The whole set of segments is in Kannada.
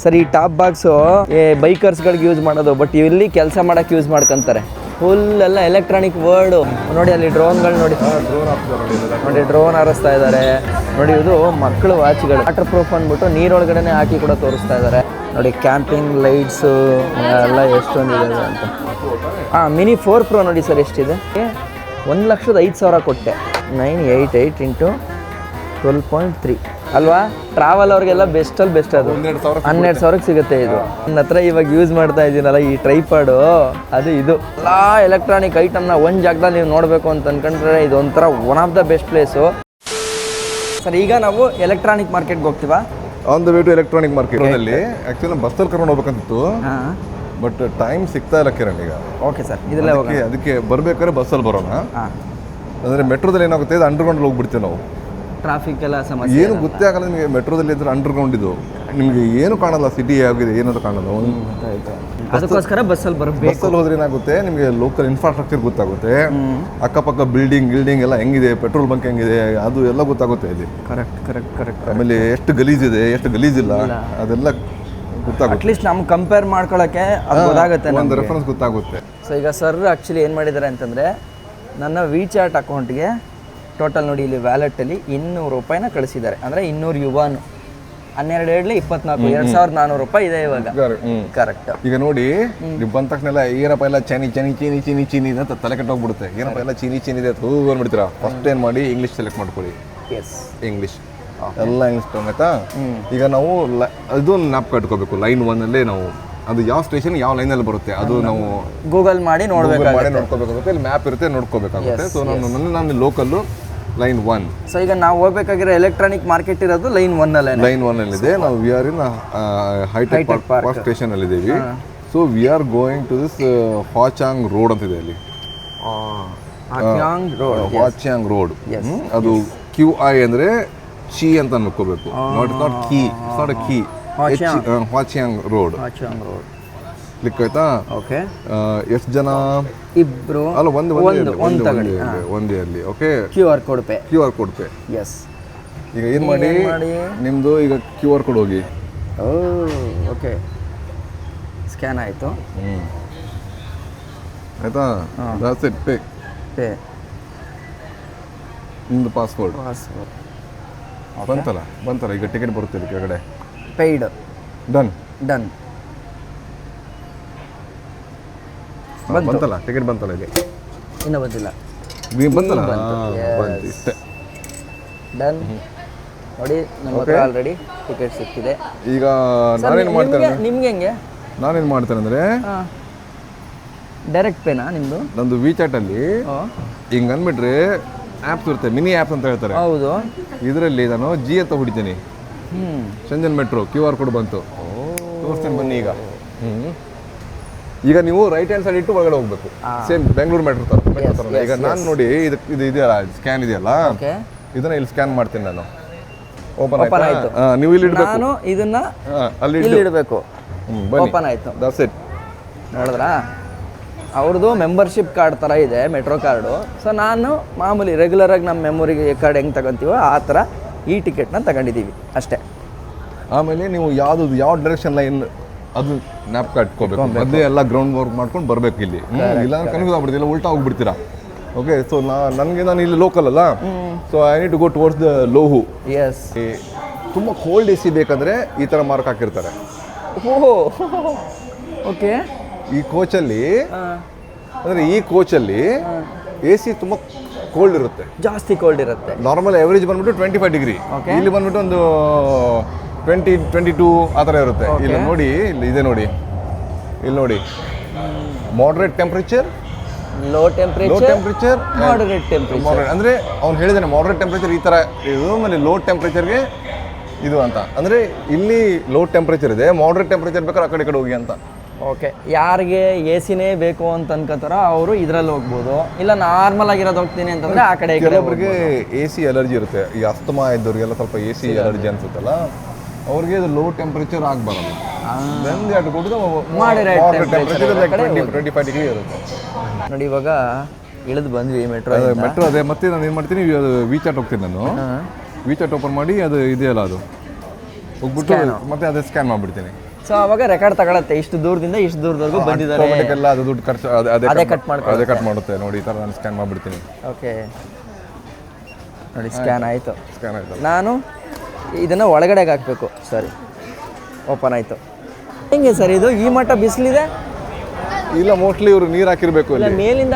ಸರ್ ಈ ಟಾಪ್ ಬಾಕ್ಸು ಬೈಕರ್ಸ್ಗಳಿಗೆ ಯೂಸ್ ಮಾಡೋದು, ಬಟ್ ಇಲ್ಲಿ ಕೆಲಸ ಮಾಡೋಕ್ಕೆ ಯೂಸ್ ಮಾಡ್ಕೊಂತಾರೆ. ಫುಲ್ ಎಲ್ಲ ಎಲೆಕ್ಟ್ರಾನಿಕ್ ವರ್ಲ್ಡು. ನೋಡಿ ಅಲ್ಲಿ ಡ್ರೋನ್ಗಳು ನೋಡಿ, ಡ್ರೋನ್ ಹಾರಿಸ್ತಾ ಇದ್ದಾರೆ ನೋಡಿ. ಇದು ಮಕ್ಕಳು ವಾಚ್ಗಳು, ವಾಟರ್ ಪ್ರೂಫ್ ಅಂದ್ಬಿಟ್ಟು ನೀರೊಳಗಡೆ ಹಾಕಿ ಕೂಡ ತೋರಿಸ್ತಾ ಇದ್ದಾರೆ ನೋಡಿ. ಕ್ಯಾಂಪಿಂಗ್ ಲೈಟ್ಸು ಎಲ್ಲ ಎಷ್ಟೊಂದಿದೆ ಅಂತ. ಮಿನಿ 4 Pro ನೋಡಿ ಸರ್ ಎಷ್ಟಿದೆ. 1,05,000 ಕೊಟ್ಟೆ. 988 × 12.3 ಅಲ್ವಾ. ಟ್ರಾವೆಲ್ ಅವ್ರಿಗೆಲ್ಲ ಬೆಸ್ಟಲ್ಲಿ ಬೆಸ್ಟ್. ಅದು 12,000ಕ್ಕೆ ಸಿಗುತ್ತೆ. ಇದು ನನ್ನ ಹತ್ರ ಇವಾಗ ಯೂಸ್ ಮಾಡ್ತಾ ಇದ್ದೀನಲ್ಲ ಈ ಟ್ರೈಪಾಡು, ಅದು ಇದು ಎಲ್ಲ ಎಲೆಕ್ಟ್ರಾನಿಕ್ ಐಟಮ್ನ ಒಂದು ಜಾಗದಲ್ಲಿ ನೀವು ನೋಡಬೇಕು ಅಂತ ಅನ್ಕೊಂಡ್ರೆ ಇದು ಒಂಥರ one of the best place. Sir ಈಗ ನಾವು ಎಲೆಕ್ಟ್ರಾನಿಕ್ ಮಾರ್ಕೆಟ್ಗೆ ಹೋಗ್ತೀವಾ? On the way to electronic market. Actually ಬಸ್ಸಲ್ಲಿ ಕರ್ಕೊಂಡು ಹೋಗ್ಬೇಕಂತಿತ್ತು, ಬಟ್ ಟೈಮ್ ಸಿಗ್ತಾ ಇಲ್ಲ ಕಿರಣ್ ಈಗ. ಓಕೆ ಸರ್, ಇದೆಲ್ಲ ಅದಕ್ಕೆ ಬರ್ಬೇಕಾದ್ರೆ ಬಸ್ಸಲ್ಲಿ ಬರೋಣ. ಅಂದರೆ ಮೆಟ್ರೋದಲ್ಲಿ ಏನಾಗುತ್ತೆ, ಇದು ಅಂಡರ್ಗ್ರೌಂಡ್ ಹೋಗ್ಬಿಡ್ತೀವಿ ನಾವು. ಟ್ರಾಫಿಕ್ ಎಲ್ಲ ಸಮಸ್ಯೆ ಏನು ಗೊತ್ತೇ ಆಗಲ್ಲ ನಿಮಗೆ. ಮೆಟ್ರೋದಲ್ಲಿ ಇದ್ರೆ ಅಂಡರ್ಗ್ರೌಂಡ್ ಇದು ನಿಮಗೆ ಏನು ಕಾಣಲ್ಲ, ಸಿಟಿ ಆಗಿದೆ ಏನಾದ್ರು ಕಾಣಲ್ಲ. ಅದಕ್ಕೋಸ್ಕರ ಬಸ್ಸಲ್ಲಿ ಬರಬೇಕು. ಬಸ್ಸಲ್ಲಿ ಹೋದ್ರೆ ಏನಾಗುತ್ತೆ, ನಿಮಗೆ ಲೋಕಲ್ ಇನ್ಫ್ರಾಸ್ಟ್ರಕ್ಚರ್ ಗೊತ್ತಾಗುತ್ತೆ, ಅಕ್ಕಪಕ್ಕ ಬಿಲ್ಡಿಂಗ್ ಎಲ್ಲ ಹೆಂಗಿದೆ, ಪೆಟ್ರೋಲ್ ಬಂಕ್ ಹೆಂಗಿದೆ, ಅದು ಎಲ್ಲ ಗೊತ್ತಾಗುತ್ತೆ ಇಲ್ಲಿ. ಕರೆಕ್ಟ್. ಆಮೇಲೆ ಎಷ್ಟು ಗಲೀಜಿದೆ ಎಷ್ಟು ಗಲೀಜಿಲ್ಲ ಅದೆಲ್ಲ ಗೊತ್ತಾಗುತ್ತೆ. ಅಟ್ಲೀಸ್ಟ್ ನಮ್ಗೆ ಕಂಪೇರ್ ಮಾಡ್ಕೊಳ್ಳೋಕ್ಕೆ ಅದು ಗೊತ್ತಾಗುತ್ತೆ, ಒಂದು ರೆಫರೆನ್ಸ್ ಗೊತ್ತಾಗುತ್ತೆ. ಸೊ ಈಗ ಸರ್ ಆ್ಯಕ್ಚುಲಿ ಏನು ಮಾಡಿದ್ದಾರೆ ಅಂತಂದರೆ, ನನ್ನ ವಿಚಾಟ್ ಅಕೌಂಟ್ಗೆ ಟೋಟಲ್ ನೋಡಿ ಇಲ್ಲಿ ವ್ಯಾಲೆಟಲ್ಲಿ 200 ರೂಪಾಯಿನ ಕಳಿಸಿದ್ದಾರೆ. ಅಂದರೆ 200 ಯುವಾನ್, 12 ಹೇಳಿ 24, 2,400 ರೂಪಾಯಿ ಇದೆ ಇವಾಗ. ಕರೆಕ್ಟ್. ಈಗ ನೋಡಿ ನೀವು ಬಂದ ತಕ್ಷಣ ಎಲ್ಲ ಏನಪ್ಪ ಎಲ್ಲ ಚೀನಿ ಅಂತ ತಲೆ ಕೆಟ್ಟೋಗ್ಬಿಡುತ್ತೆ. ಏನಪ್ಪ ಎಲ್ಲ ಚೀನಿ ಇದೆ ಅಂದ್ಬಿಡ್ತೀರಾ. ಫಸ್ಟ್ ಏನು ಮಾಡಿ ಇಂಗ್ಲೀಷ್ ಸೆಲೆಕ್ಟ್ ಮಾಡ್ಕೊಳ್ಳಿ. ಇಂಗ್ಲೀಷ್ ಎಲ್ಲ ಇಂಗ್ಲೀಷ್ ಆಯ್ತಾ. ಈಗ ನಾವು ಇದು ಮ್ಯಾಪ್ ಕಟ್ಕೋಬೇಕು. ಲೈನ್ 1 ನಾವು ಅದು ಯಾವ ಸ್ಟೇಷನ್ ಯಾವ ಲೈನಲ್ಲಿ ಬರುತ್ತೆ ಅದು ನಾವು ಗೂಗಲ್ ಮಾಡಿ ನೋಡ್ಕೋಬೇಕಾಗುತ್ತೆ. ಇಲ್ಲಿ ಮ್ಯಾಪ್ ಇರುತ್ತೆ, ನೋಡ್ಕೋಬೇಕಾಗುತ್ತೆ. ಸೊ ನಾನು ಲೋಕಲ್ಲು ಲೈನ್ 1. ಸೊ ಈಗ ನಾವು ಹೋಗ್ಬೇಕಾಗಿರೋ ಎಲೆಕ್ಟ್ರಾನಿಕ್ ಮಾರ್ಕೆಟ್ ಇರೋದು ಲೈನ್ 1 ಇದೆ. ನಾವು we are in hitech park station ಅಲ್ಲಿ ಇದ್ದೀವಿ. So we are going to this Huaqiang road ಅಂತ ಇದೆ ಅಲ್ಲಿ. ಹಾಚಾಂಗ್ ರೋಡ್. ಅದು QI ಅಂದರೆ ಚಿ ಅಂತ ಅನ್ಕೋಬೇಕು. Not key, it's not a key. Huaqiang road click ಆಯ್ತಾ. ಓಕೆ. ಎಷ್ಟು ಜನ? ಇಬ್ರು. ಅಲ್ಲ ಒಂದೇ ಅಲ್ಲಿ. Okay. QR code pay. Yes. ಈಗ ಏನು ಮಾಡಿ ನಿಮ್ಮದು ಈಗ QR ಕೋಡ್ ಹೋಗಿ. ಓಕೆ. ಸ್ಕ್ಯಾನ್ ಆಯಿತು. ಆಯಿತಾ. That's it. ಪೇ. ನಿಮ್ಮದು ಪಾಸ್ಪೋರ್ಟ್ ಬಂತಲ್ಲ. ಈಗ ಟಿಕೆಟ್ ಬರುತ್ತೆ ಇಲ್ಲಿ ಕೆಳಗಡೆ. ಪೇಯ್ಡ್. ಡನ್. ಬಂತಲ್ಲ ಟಿಕೆಟ್ ಬಂತಲ್ಲ ಇಲ್ಲಿ. ಇನ್ನೂ ಬಂದಿಲ್ಲ. ಬಂತಲ್ಲ ಇಷ್ಟೇ. ಡನ್. ನೋಡಿ ನಮ್ಮ ಹತ್ರ ಆಲ್ರೆಡಿ ಟಿಕೆಟ್ ಸಿಕ್ಕಿದೆ. ಈಗ ನಾನೇನು ಮಾಡ್ತೇನೆ, ನಿಮ್ಗೆ ಹೆಂಗೆ? ನಾನೇನು ಮಾಡ್ತೇನೆ ಅಂದರೆ ಡೈರೆಕ್ಟ್ ಪೇನಾ ನಿಮ್ಮದು? ನಂದು ವಿಚಾಟಲ್ಲಿ ಹಿಂಗೆ ಅಂದ್ಬಿಟ್ರೆ ಆ್ಯಪ್ಸ್ ಇರುತ್ತೆ, ಮಿನಿ ಆ್ಯಪ್ಸ್ ಅಂತ ಹೇಳ್ತಾರೆ. ಹೌದು. ಇದರಲ್ಲಿ ನಾನು G ಅಂತ ಹೊಡಿತೀನಿ. ಶಂಜನ್ ಮೆಟ್ರೋ QR ಕೋಡ್ ಬಂತು. ತೋರಿಸ್ತೇನೆ ಬನ್ನಿ. ಈಗ ನೀವು ರೈಟ್ ಹ್ಯಾಂಡ್ ಸೈಡ್ ಇಟ್ಟು ಒಳಗಡೆ ಹೋಗ್ಬೇಕು. ಸೇಮ್ ಬೆಂಗಳೂರು ಮೆಟ್ರೋ ಥರ. ಈಗ ನಾನು ನೋಡಿ ಇದು ಇದೆಯಲ್ಲ, ಸ್ಕ್ಯಾನ್ ಇದೆಯಲ್ಲ, ಇದನ್ನ ಇಲ್ಲಿ ಸ್ಕ್ಯಾನ್ ಮಾಡ್ತೀನಿ ನಾನು. ಓಪನ್ ಆಯ್ತು. ನೀವು ಇಲ್ಲಿ ಇಡಬೇಕು. ನಾನು ಇದನ್ನ ಅಲ್ಲಿ ಇಡಬೇಕು. ಓಪನ್ ಆಯ್ತು. That's it. ನೋಡಿದ್ರಾ, ಅವ್ರದ್ದು ಮೆಂಬರ್ಶಿಪ್ ಕಾರ್ಡ್ ಥರ ಇದೆ, ಮೆಟ್ರೋ ಕಾರ್ಡು. ಸೊ ನಾನು ಮಾಮೂಲಿ ರೆಗ್ಯುಲರಾಗಿ ನಮ್ಮ ಮೆಮೊರಿಗೆ ಕಾರ್ಡ್ ಹೆಂಗೆ ತಗೊಂತೀವೋ ಆ ಥರ ಈ ಟಿಕೆಟ್ನ ತಗೊಂಡಿದ್ದೀವಿ ಅಷ್ಟೇ. ಆಮೇಲೆ ನೀವು ಯಾವ ಡೈರೆಕ್ಷನ್ ಲೈನ್ ಅದು ಮ್ಯಾಪ್ ಕಟ್ಕೋಬೇಕು. ಮಧ್ಯೆ ಎಲ್ಲ ಗ್ರೌಂಡ್ ವರ್ಕ್ ಮಾಡ್ಕೊಂಡು ಬರಬೇಕು ಇಲ್ಲಿ. ಇಲ್ಲ ಕನ್ಫ್ಯೂಸ್ ಆಗ್ಬಿಡ್ತಿಲ್ಲ, ಉಲ್ಟಾ ಹೋಗ್ಬಿಡ್ತೀರಾ. ಓಕೆ. ಸೊ ನಾನು ಇಲ್ಲಿ ಲೋಕಲ್ ಅಲ್ಲ. So I need to go towards the Luohu. Yes. ತುಂಬ ಕೋಲ್ಡ್ AC ಬೇಕಂದ್ರೆ ಈ ಥರ ಮಾರ್ಕ್ ಹಾಕಿರ್ತಾರೆ. ಓಕೆ. ಈ ಕೋಚಲ್ಲಿ ಅಂದರೆ AC ತುಂಬ ಕೋಲ್ಡ್ ಇರುತ್ತೆ, ಜಾಸ್ತಿ ಕೋಲ್ಡ್ ಇರುತ್ತೆ. ನಾರ್ಮಲ್ ಎವರೇಜ್ ಬಂದ್ಬಿಟ್ಟು 25 ಡಿಗ್ರಿ. ಇಲ್ಲಿ ಬಂದ್ಬಿಟ್ಟು ಒಂದು 20-22 ಆ ಥರ ಇರುತ್ತೆ. ಇಲ್ಲಿ ನೋಡಿ, ಇಲ್ಲಿ ನೋಡಿ moderate temperature, low temperature, moderate ಅಂದರೆ ಅವ್ನು ಹೇಳಿದಾನೆ ಮಾಡ್ರೇಟ್ ಟೆಂಪ್ರೇಚರ್ ಈ ಥರ ಇದು, ಆಮೇಲೆ ಲೋ ಟೆಂಪ್ರೇಚರ್ಗೆ ಇದು ಅಂತ. ಅಂದರೆ ಇಲ್ಲಿ ಲೋ ಟೆಂಪ್ರೇಚರ್ ಇದೆ, ಮಾಡ್ರೇಟ್ ಟೆಂಪ್ರೇಚರ್ ಬೇಕಾದ್ರೆ ಆ ಕಡೆ ಹೋಗಿ ಅಂತ. ಓಕೆ. ಯಾರಿಗೆ AC ಬೇಕು ಅಂತ ಅನ್ಕೋತಾರೋ ಅವರು ಇದರಲ್ಲಿ ಹೋಗ್ಬೋದು. ಇಲ್ಲ ನಾರ್ಮಲ್ ಆಗಿರೋದು ಹೋಗ್ತೀನಿ ಅಂತಂದರೆ ಆ ಕಡೆ. ಕೆಲವೊಬ್ಬರಿಗೆ AC ಅಲರ್ಜಿ ಇರುತ್ತೆ. ಈ ಅಸ್ತಮಾ ಇದ್ದವ್ರಿಗೆಲ್ಲ ಸ್ವಲ್ಪ AC ಅಲರ್ಜಿ ಅನ್ಸುತ್ತಲ್ಲ, ಅವ್ರಿಗೆ ಅದು ಲೋ ಟೆಂಪ್ರೇಚರ್ ಆಗಬಾರಲ್ಲ. ಮಾಡರೇಟ್ 25 ಡಿಗ್ರಿ ಇರುತ್ತೆ. ನೋಡಿ ಇವಾಗ ಇಳಿದು ಬಂದ್ವಿ ಮೆಟ್ರೋ ಅದೇ. ಮತ್ತೆ ನಾನು ಏನು ಮಾಡ್ತೀನಿ, ವಿಚಾಟ್ ಹೋಗ್ತೀನಿ ನಾನು. ವಿಚಾಟ್ ಓಪನ್ ಮಾಡಿ ಅದು ಇದೆಯಲ್ಲ, ಅದು ಹೋಗ್ಬಿಟ್ಟು ಮತ್ತೆ ಅದೇ ಸ್ಕ್ಯಾನ್ ಮಾಡಿಬಿಡ್ತೀನಿ. ಸೊ ಅವಾಗ ರೆಕಾರ್ಡ್ ತಗೊಳತ್ತೆ ಇಷ್ಟು ದೂರದಿಂದ ಇಷ್ಟು ದೂರದವರೆಗೂ ಬಂದಿದ್ದಾರೆ ಎಲ್ಲ ಅದು ದುಡ್ಡು ಖರ್ಚು ಅದೇ ಕಟ್ ಮಾಡ್ಕೊಳ್ಳುತ್ತೆ. ಅದೇ ಕಟ್ ಮಾಡುತ್ತೆ ನೋಡಿ. ಈ ಥರ ನಾನು ಸ್ಕ್ಯಾನ್ ಮಾಡಿಬಿಡ್ತೀನಿ. ಓಕೆ ನೋಡಿ ಸ್ಕ್ಯಾನ್ ಆಯಿತು. ಸ್ಕ್ಯಾನ್ ಆಯ್ತು. ನಾನು ಇದನ್ನು ಒಳಗಡೆಗೆ ಹಾಕಬೇಕು. ಸರಿ, ಓಪನ್ ಆಯಿತು. ಹೆಂಗೆ ಸರ್ ಇದು ಈ ಮಟ್ಟ ಬಿಸಿಲಿದೆ? ಇಲ್ಲ, ಮೋಸ್ಟ್ಲಿ ಇವರು ನೀರು ಹಾಕಿರ್ಬೇಕು. ಇಲ್ಲ ಮೇಲಿಂದ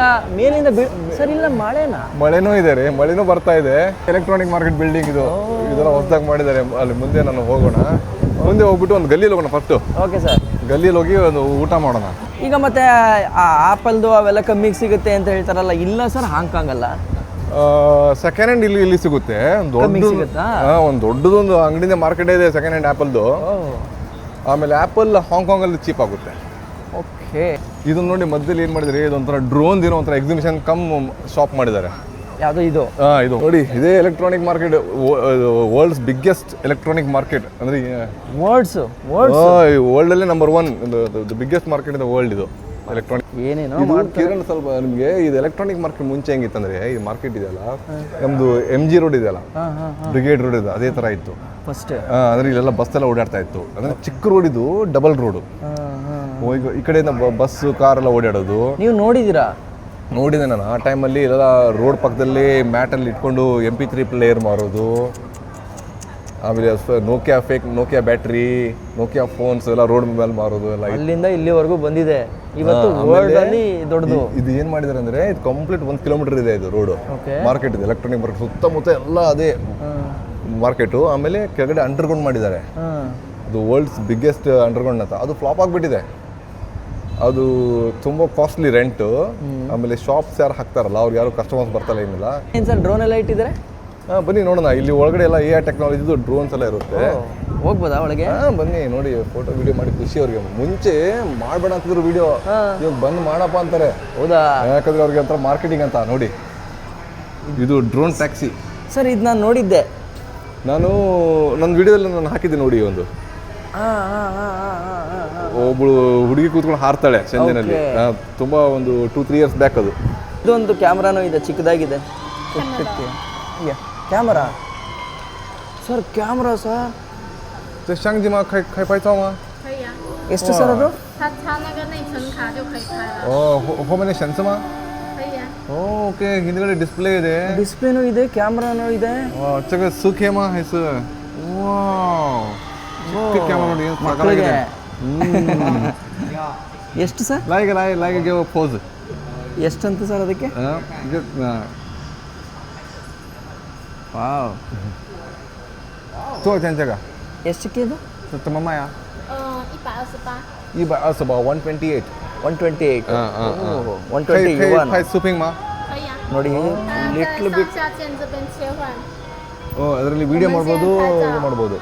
ಸರ್ ಇಲ್ಲ ಮಳೆನೂ ಇದೆ ರೀ, ಮಳೆನೂ ಬರ್ತಾ ಇದೆ. ಎಲೆಕ್ಟ್ರಾನಿಕ್ ಮಾರ್ಕೆಟ್ ಬಿಲ್ಡಿಂಗ್ ಇದು, ಇದೆಲ್ಲ ಹೊಸದಾಗಿ ಮಾಡಿದ್ದಾರೆ. ಅಲ್ಲಿ ಮುಂದೆ ನಾನು ಹೋಗೋಣ, ಮುಂದೆ ಹೋಗ್ಬಿಟ್ಟು ಒಂದು ಗಲ್ಲಿಯಲ್ಲಿ ಹೋಗೋಣ ಫಸ್ಟು. ಓಕೆ ಸರ್, ಗಲ್ಲಿಯಲ್ಲಿ ಹೋಗಿ ಒಂದು ಊಟ ಮಾಡೋಣ. ಈಗ ಮತ್ತೆ ಆ ಆಪಲ್ದು ಅವೆಲ್ಲ ಕಮ್ಮಿಗೆ ಸಿಗುತ್ತೆ ಅಂತ ಹೇಳ್ತಾರಲ್ಲ, ಇಲ್ಲ ಸರ್ ಹಾಂಗ್ಕಾಂಗ್ ಅಲ್ಲ, ಸೆಕೆಂಡ್ ಹ್ಯಾಂಡ್ ಇಲ್ಲಿ ಸಿಗುತ್ತೆ. ಒಂದು ದೊಡ್ಡದೊಂದು ಅಂಗಡಿಯಿಂದ ಮಾರ್ಕೆಟ್ ಇದೆ ಸೆಕೆಂಡ್ ಹ್ಯಾಂಡ್ ಆ್ಯಪಲ್ದು. ಆಮೇಲೆ ಆ್ಯಪಲ್ ಹಾಂಗ್ಕಾಂಗಲ್ಲಿ ಚೀಪ್ ಆಗುತ್ತೆ. ಓಕೆ, ಇದನ್ನ ನೋಡಿ ಮಧ್ಯದಲ್ಲಿ ಏನು ಮಾಡಿದ್ದಾರೆ, ಇದೊಂಥರ ಡ್ರೋನ್ ಏನೋ ಒಂಥರ ಎಕ್ಸಿಬಿಷನ್ ಕಮ್ ಶಾಪ್ ಮಾಡಿದ್ದಾರೆ. ಯಾವುದು ಇದು? ಇದು ನೋಡಿ, ಇದೇ electronic market, world's biggest electronic market. ಅಂದರೆ ವರ್ಲ್ಡಲ್ಲೇ number 1 biggest market in the world ಇದು ಎಲೆಕ್ಟ್ರಾನಿಕ್. ಏನೇನೋ ಕಿರಣ್, ಸ್ವಲ್ಪ ನಿಮಗೆ ಇದು ಎಲೆಕ್ಟ್ರಾನಿಕ್ ಮಾರ್ಕೆಟ್ ಮುಂಚೆ ಹೆಂಗಿತ್ತಂದ್ರೆ, ಈ ಮಾರ್ಕೆಟ್ ಇದೆಯಲ್ಲ ನಮ್ಮದು MG ರೋಡ್ ಇದೆಯಲ್ಲ, ಬ್ರಿಗೇಡ್ ರೋಡ್ ಇದೆ, ಅದೇ ಥರ ಇತ್ತು ಫಸ್ಟ್. ಅಂದರೆ ಇಲ್ಲೆಲ್ಲ ಬಸ್ ಎಲ್ಲ ಓಡಾಡ್ತಾ ಇತ್ತು. ಅಂದರೆ ಚಿಕ್ಕ ರೋಡ್ ಇದು, ಡಬಲ್ ರೋಡು. ಈ ಕಡೆಯಿಂದ ಬಸ್ಸು ಕಾರೆಲ್ಲ ಓಡಾಡೋದು. ನೀವು ನೋಡಿದ್ದೀರಾ? ನೋಡಿದೆ ನಾನು. ಆ ಟೈಮಲ್ಲಿ ಎಲ್ಲ ರೋಡ್ ಪಕ್ಕದಲ್ಲಿ ಮ್ಯಾಟಲ್ಲಿ ಇಟ್ಕೊಂಡು MP3 ಪ್ಲೇಯರ್ ಮಾರೋದು. ಆಮೇಲೆ ನೋಕಿಯಾ ಬ್ಯಾಟ್ರಿ, ನೋಕಿಯಾ ಫೋನ್ಸ್ ಎಲ್ಲ ರೋಡ್ ಮೇಲೆ ಮಾರೋದು ಎಲ್ಲ. ಅಲ್ಲಿಂದ ಇಲ್ಲಿವರೆಗೂ ಬಂದಿದೆ. ಇವತ್ತು ವರ್ಲ್ಡ್ ಅಲ್ಲಿ ದೊಡ್ಡದು. ಇದು ಏನು ಮಾಡಿದ್ದಾರೆ ಅಂದರೆ, ಇದು ಕಂಪ್ಲೀಟ್ 1 ಕಿಲೋಮೀಟರ್ ಇದೆ ಇದು ರೋಡು ಮಾರ್ಕೆಟ್ ಇದೆ, ಎಲೆಕ್ಟ್ರಾನಿಕ್ ಮಾರ್ಕೆಟ್. ಸುತ್ತಮುತ್ತ ಎಲ್ಲ ಅದೇ ಮಾರ್ಕೆಟು. ಆಮೇಲೆ ಕೆಳಗಡೆ ಅಂಡರ್ಗ್ರೌಂಡ್ ಮಾಡಿದ್ದಾರೆ. ಅದು ವರ್ಲ್ಡ್ಸ್ ಬಿಗ್ಗೆಸ್ಟ್ ಅಂಡರ್ಗ್ರೌಂಡ್ ಅಂತ. ಅದು ಫ್ಲಾಪ್ ಆಗಿಬಿಟ್ಟಿದೆ. ಅದು ತುಂಬ ಕಾಸ್ಟ್ಲಿ ರೆಂಟು. ಆಮೇಲೆ ಶಾಪ್ಸ್ ಯಾರು ಹಾಕ್ತಾರಲ್ಲ, ಅವ್ರು ಯಾರು ಕಸ್ಟಮರ್ಸ್ ಬರ್ತಾರ ಏನಿಲ್ಲ. ಏನು ಸರ್, ಡ್ರೋನ್ ಎಲ್ಲ ಇಟ್ಟಿದ್ದಾರೆ? ಬನ್ನಿ ನೋಡೋಣ. ಇಲ್ಲಿ ಒಳಗಡೆ ಎಲ್ಲ AI ಟೆಕ್ನಾಲಜಿದು ಡ್ರೋನ್ಸ್ ಎಲ್ಲ ಇರುತ್ತೆ. ಹೋಗ್ಬೋದಾ ಒಳಗೆ? ಬನ್ನಿ ನೋಡಿ, ಫೋಟೋ ವಿಡಿಯೋ ಮಾಡಿ ಖುಷಿ ಅವ್ರಿಗೆ. ಮುಂಚೆ ಮಾಡಬೇಡ ಅಂತಿದ್ರು ವಿಡಿಯೋ, ಇವಾಗ ಬಂದು ಮಾಡಪ್ಪ ಅಂತಾರೆ. ಹೌದಾ? ಯಾಕಂದ್ರೆ ಅವ್ರಿಗೆ ಒಂಥರ ಮಾರ್ಕೆಟಿಂಗ್ ಅಂತ. ನೋಡಿ, ಇದು ಡ್ರೋನ್ ಟ್ಯಾಕ್ಸಿ. ಸರ್ ಇದು ನಾನು ನೋಡಿದ್ದೆ, ನನ್ನ ವಿಡಿಯೋದಲ್ಲಿ ನಾನು ಹಾಕಿದ್ದೆ ನೋಡಿ. ಒಂದು ಒಬ್ಬಳು ಹುಡುಗಿ ಕೂತ್ಕೊಂಡು ಹಾರ್ತಾಳೆ ಸಂಜೆನಲ್ಲಿ. ತುಂಬ ಒಂದು 2-3 ಇಯರ್ಸ್ ಬ್ಯಾಕ್ ಅದು. ಇದೊಂದು ಕ್ಯಾಮ್ರಾನೂ ಇದೆ, ಚಿಕ್ಕದಾಗಿದೆ. Camera sir, camera sir. ಶಾಂಗ್ಜಿಮಾ ಕೈ ಪಾಯ್ತಾವ ಎಷ್ಟು ಸರ್ ಅದು? ಹೋಮನೆ ಶನ್ಸಮಾ. ಓಕೆ, ಹಿಂದ್ಗಡೆ ಡಿಸ್ಪ್ಲೇ ಇದೆ, ಡಿಸ್ಪ್ಲೇನೂ ಇದೆ, ಕ್ಯಾಮ್ರಾನೂ ಇದೆ. ಚಗ ಸುಖೇಮಾ ಹೆಸರು. ಕ್ಯಾಮ್ರಾ ನೋಡಿ ಮಕ್ಕಳಿಗೆ. ಎಷ್ಟು sir? Like give a pose. ಎಷ್ಟಂತ ಸರ್ ಅದಕ್ಕೆ? ವಾವ್, ತೋ ಚಂಚಗ ಎಷ್ಟಕ್ಕೆ ಇದು? ತಮ್ಮಮ್ಮ 128. 120 ಸುಪಿಂಗ್ ಮಾ ನೋಡಿ, ಲಿಟ್ಲ್ ಬಿಟ್. ಅದರಲ್ಲಿ ವಿಡಿಯೋ ಮಾಡ್ಬೋದು, ಮಾಡ್ಬೋದು.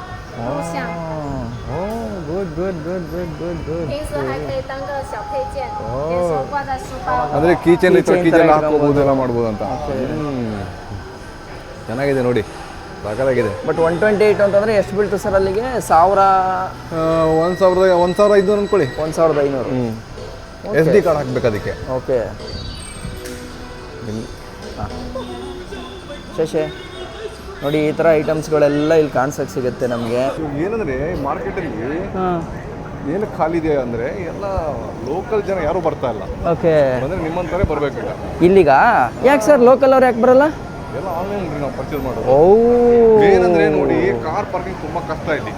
ಅಂದರೆ ಕೀಚೆನ್ ಹಾಕೋಬಹುದು, ಎಲ್ಲ ಮಾಡ್ಬೋದು ಅಂತ. ಚೆನ್ನಾಗಿದೆ ನೋಡಿ, ಸಾಕಾಗಿದೆ. ಬಟ್ 128 ಅಂತಂದ್ರೆ ಎಷ್ಟು ಬೀಳ್ತು ಸರ್ ಅಲ್ಲಿಗೆ? 1,500 ಅನ್ಕೊಳ್ಳಿ. 1,500. SD ಕಾರ್ಡ್ ಹಾಕ್ಬೇಕು ಅದಕ್ಕೆ. ಓಕೆ, ಶಶೆ ನೋಡಿ, ಈ ಥರ ಐಟಮ್ಸ್ಗಳೆಲ್ಲ ಇಲ್ಲಿ ಕಾಣಿಸಕ್ಕೆ ಸಿಗುತ್ತೆ ನಮಗೆ. ಏನಂದರೆ ಮಾರ್ಕೆಟಲ್ಲಿ ಏನು ಖಾಲಿ ಇದೆ ಅಂದರೆ, ಎಲ್ಲ ಲೋಕಲ್ ಜನ ಯಾರೂ ಬರ್ತಾ ಇಲ್ಲ. ಓಕೆ, ಅಂದರೆ ನಿಮ್ಮಂತಾರೆ ಬರಬೇಕು ಇಲ್ಲಿಗ. ಯಾಕೆ ಸರ್ ಲೋಕಲ್ ಅವ್ರು ಯಾಕೆ ಬರಲ್ಲ? ಎಲ್ಲ ಆನ್ಲೈನ್ ನಾವು ಪರ್ಚೇಸ್ ಮಾಡೋದು. ಏನಂದ್ರೆ ನೋಡಿ, ಕಾರ್ ಪಾರ್ಕಿಂಗ್ ತುಂಬಾ ಕಷ್ಟ ಇಲ್ಲಿ.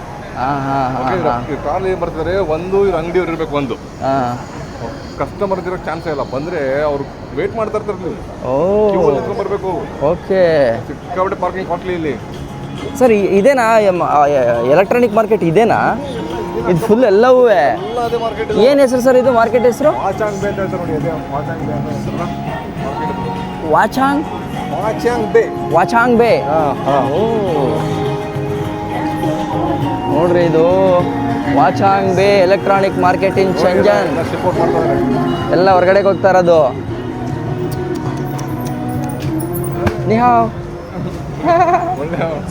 ಕಾರ್ ಏನ್ ಬರ್ತಾರೆ, ಒಂದು ಇವ್ರ ಅಂಗಡಿಯವ್ರು ಇರ್ಬೇಕು, ಒಂದು ಕಸ್ಟಮರ್ ಇರೋಕ್ಕೆ ಚಾನ್ಸೇ ಇಲ್ಲ. ಬಂದ್ರೆ ಅವ್ರು ವೇಟ್ ಮಾಡ್ತಾ ಇರ್ತಾರೆ, ನೀವು ಬರಬೇಕು. ಓಕೆ, ಸಿಕ್ಕಾಪಟ್ಟೆ ಪಾರ್ಕಿಂಗ್ ಕಾಸ್ಟ್ಲಿ ಇಲ್ಲಿ. ಸರ್ ಇದೇನಾ ಎಲೆಕ್ಟ್ರಾನಿಕ್ ಮಾರ್ಕೆಟ್? ಇದೇನಾ ಇದು ಫುಲ್ ಎಲ್ಲವೂ? ಅದೇ ಮಾರ್ಕೆಟ್. ಏನು ಹೆಸರು ಸರ್ ಇದು ಮಾರ್ಕೆಟ್ ಹೆಸರು? ವಾಚಾಂಗ್ ಬೇ ಅಂತ ನೋಡಿ. ಅದೇ ವಾಚಾಂಗ್ ಬೇ ಅಂತ ವಾಚಾಂಗ್ ಬೇ. ವಾಚಾಂಗ್ ಬೇ. ನೋಡ್ರಿ, ಇದು ವಾಚಾಂಗ್ ಬೇ ಎಲೆಕ್ಟ್ರಾನಿಕ್ ಮಾರ್ಕೆಟ್ ಇನ್ ಶೆಂಜನ್. ಎಲ್ಲ ಹೊರಗಡೆಗೆ ಹೋಗ್ತಾ ಇರೋದು. ನಿಹಾವ್.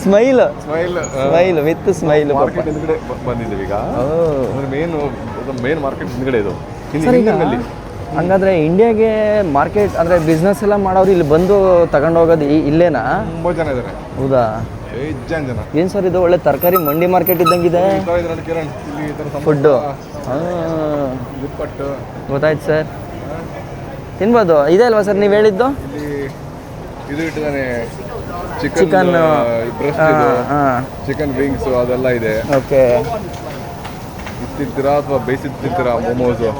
Smile with smile. ಮಾರ್ಕೆಟ್ ಹಿಂದ್ಗಡೆ ಬಂದಿದ್ದೀವಿ ಈಗ. ಮೇನ್ ಮಾರ್ಕೆಟ್ ಹಿಂದ್ಗಡೆ ಇದು. ಹಂಗಾದ್ರೆ ಇಂಡಿಯಾಗೆ ಮಾರ್ಕೆಟ್ ಅಂದ್ರೆ ಬಿಸ್ನೆಸ್ ಎಲ್ಲ ಮಾಡೋರು ಇಲ್ಲಿ ಬಂದು ತಗೊಂಡೋಗೋದು ಇಲ್ಲೇನಾ? ತುಂಬ ಜನ ಇದ್ದಾರೆ. ಹೌದಾ? ಬೇಜಾನ್ ಜನ. ಏನು ಸರ್ ಇದು ಒಳ್ಳೆ ತರಕಾರಿ ಮಂಡಿ ಮಾರ್ಕೆಟ್ ಇದ್ದಂಗಿದೆ. ಈ ಥರ ಇದೆ ನೋಡಿ ಕಿರಣ್, ಇಲ್ಲಿ ಈ ಥರ ಸಮೋಸ, ಫುಡ್ಡು ದುಪ್ಪಟ್ಟು, ಗೊತ್ತಾಯ್ತು ಸರ್, ತಿನ್ಬೋದು. ಇದೆ ಅಲ್ವಾ ಸರ್ ನೀವು ಹೇಳಿದ್ದು? ಇಲ್ಲಿ ಇದು ಇಟ್ಟಿದ್ದಾನೆ ಚಿಕನ್ ಬ್ರೆಸ್ಟ್, ಚಿಕನ್ ವಿಂಗ್ಸ್ ಅದೆಲ್ಲ ಇದೆ. ಓಕೆ, ಇದು ತಿಂತೀರಾ ಅಥವಾ ಬೇಯಿಸಿದ್ದು ತಿಂತೀರಾ?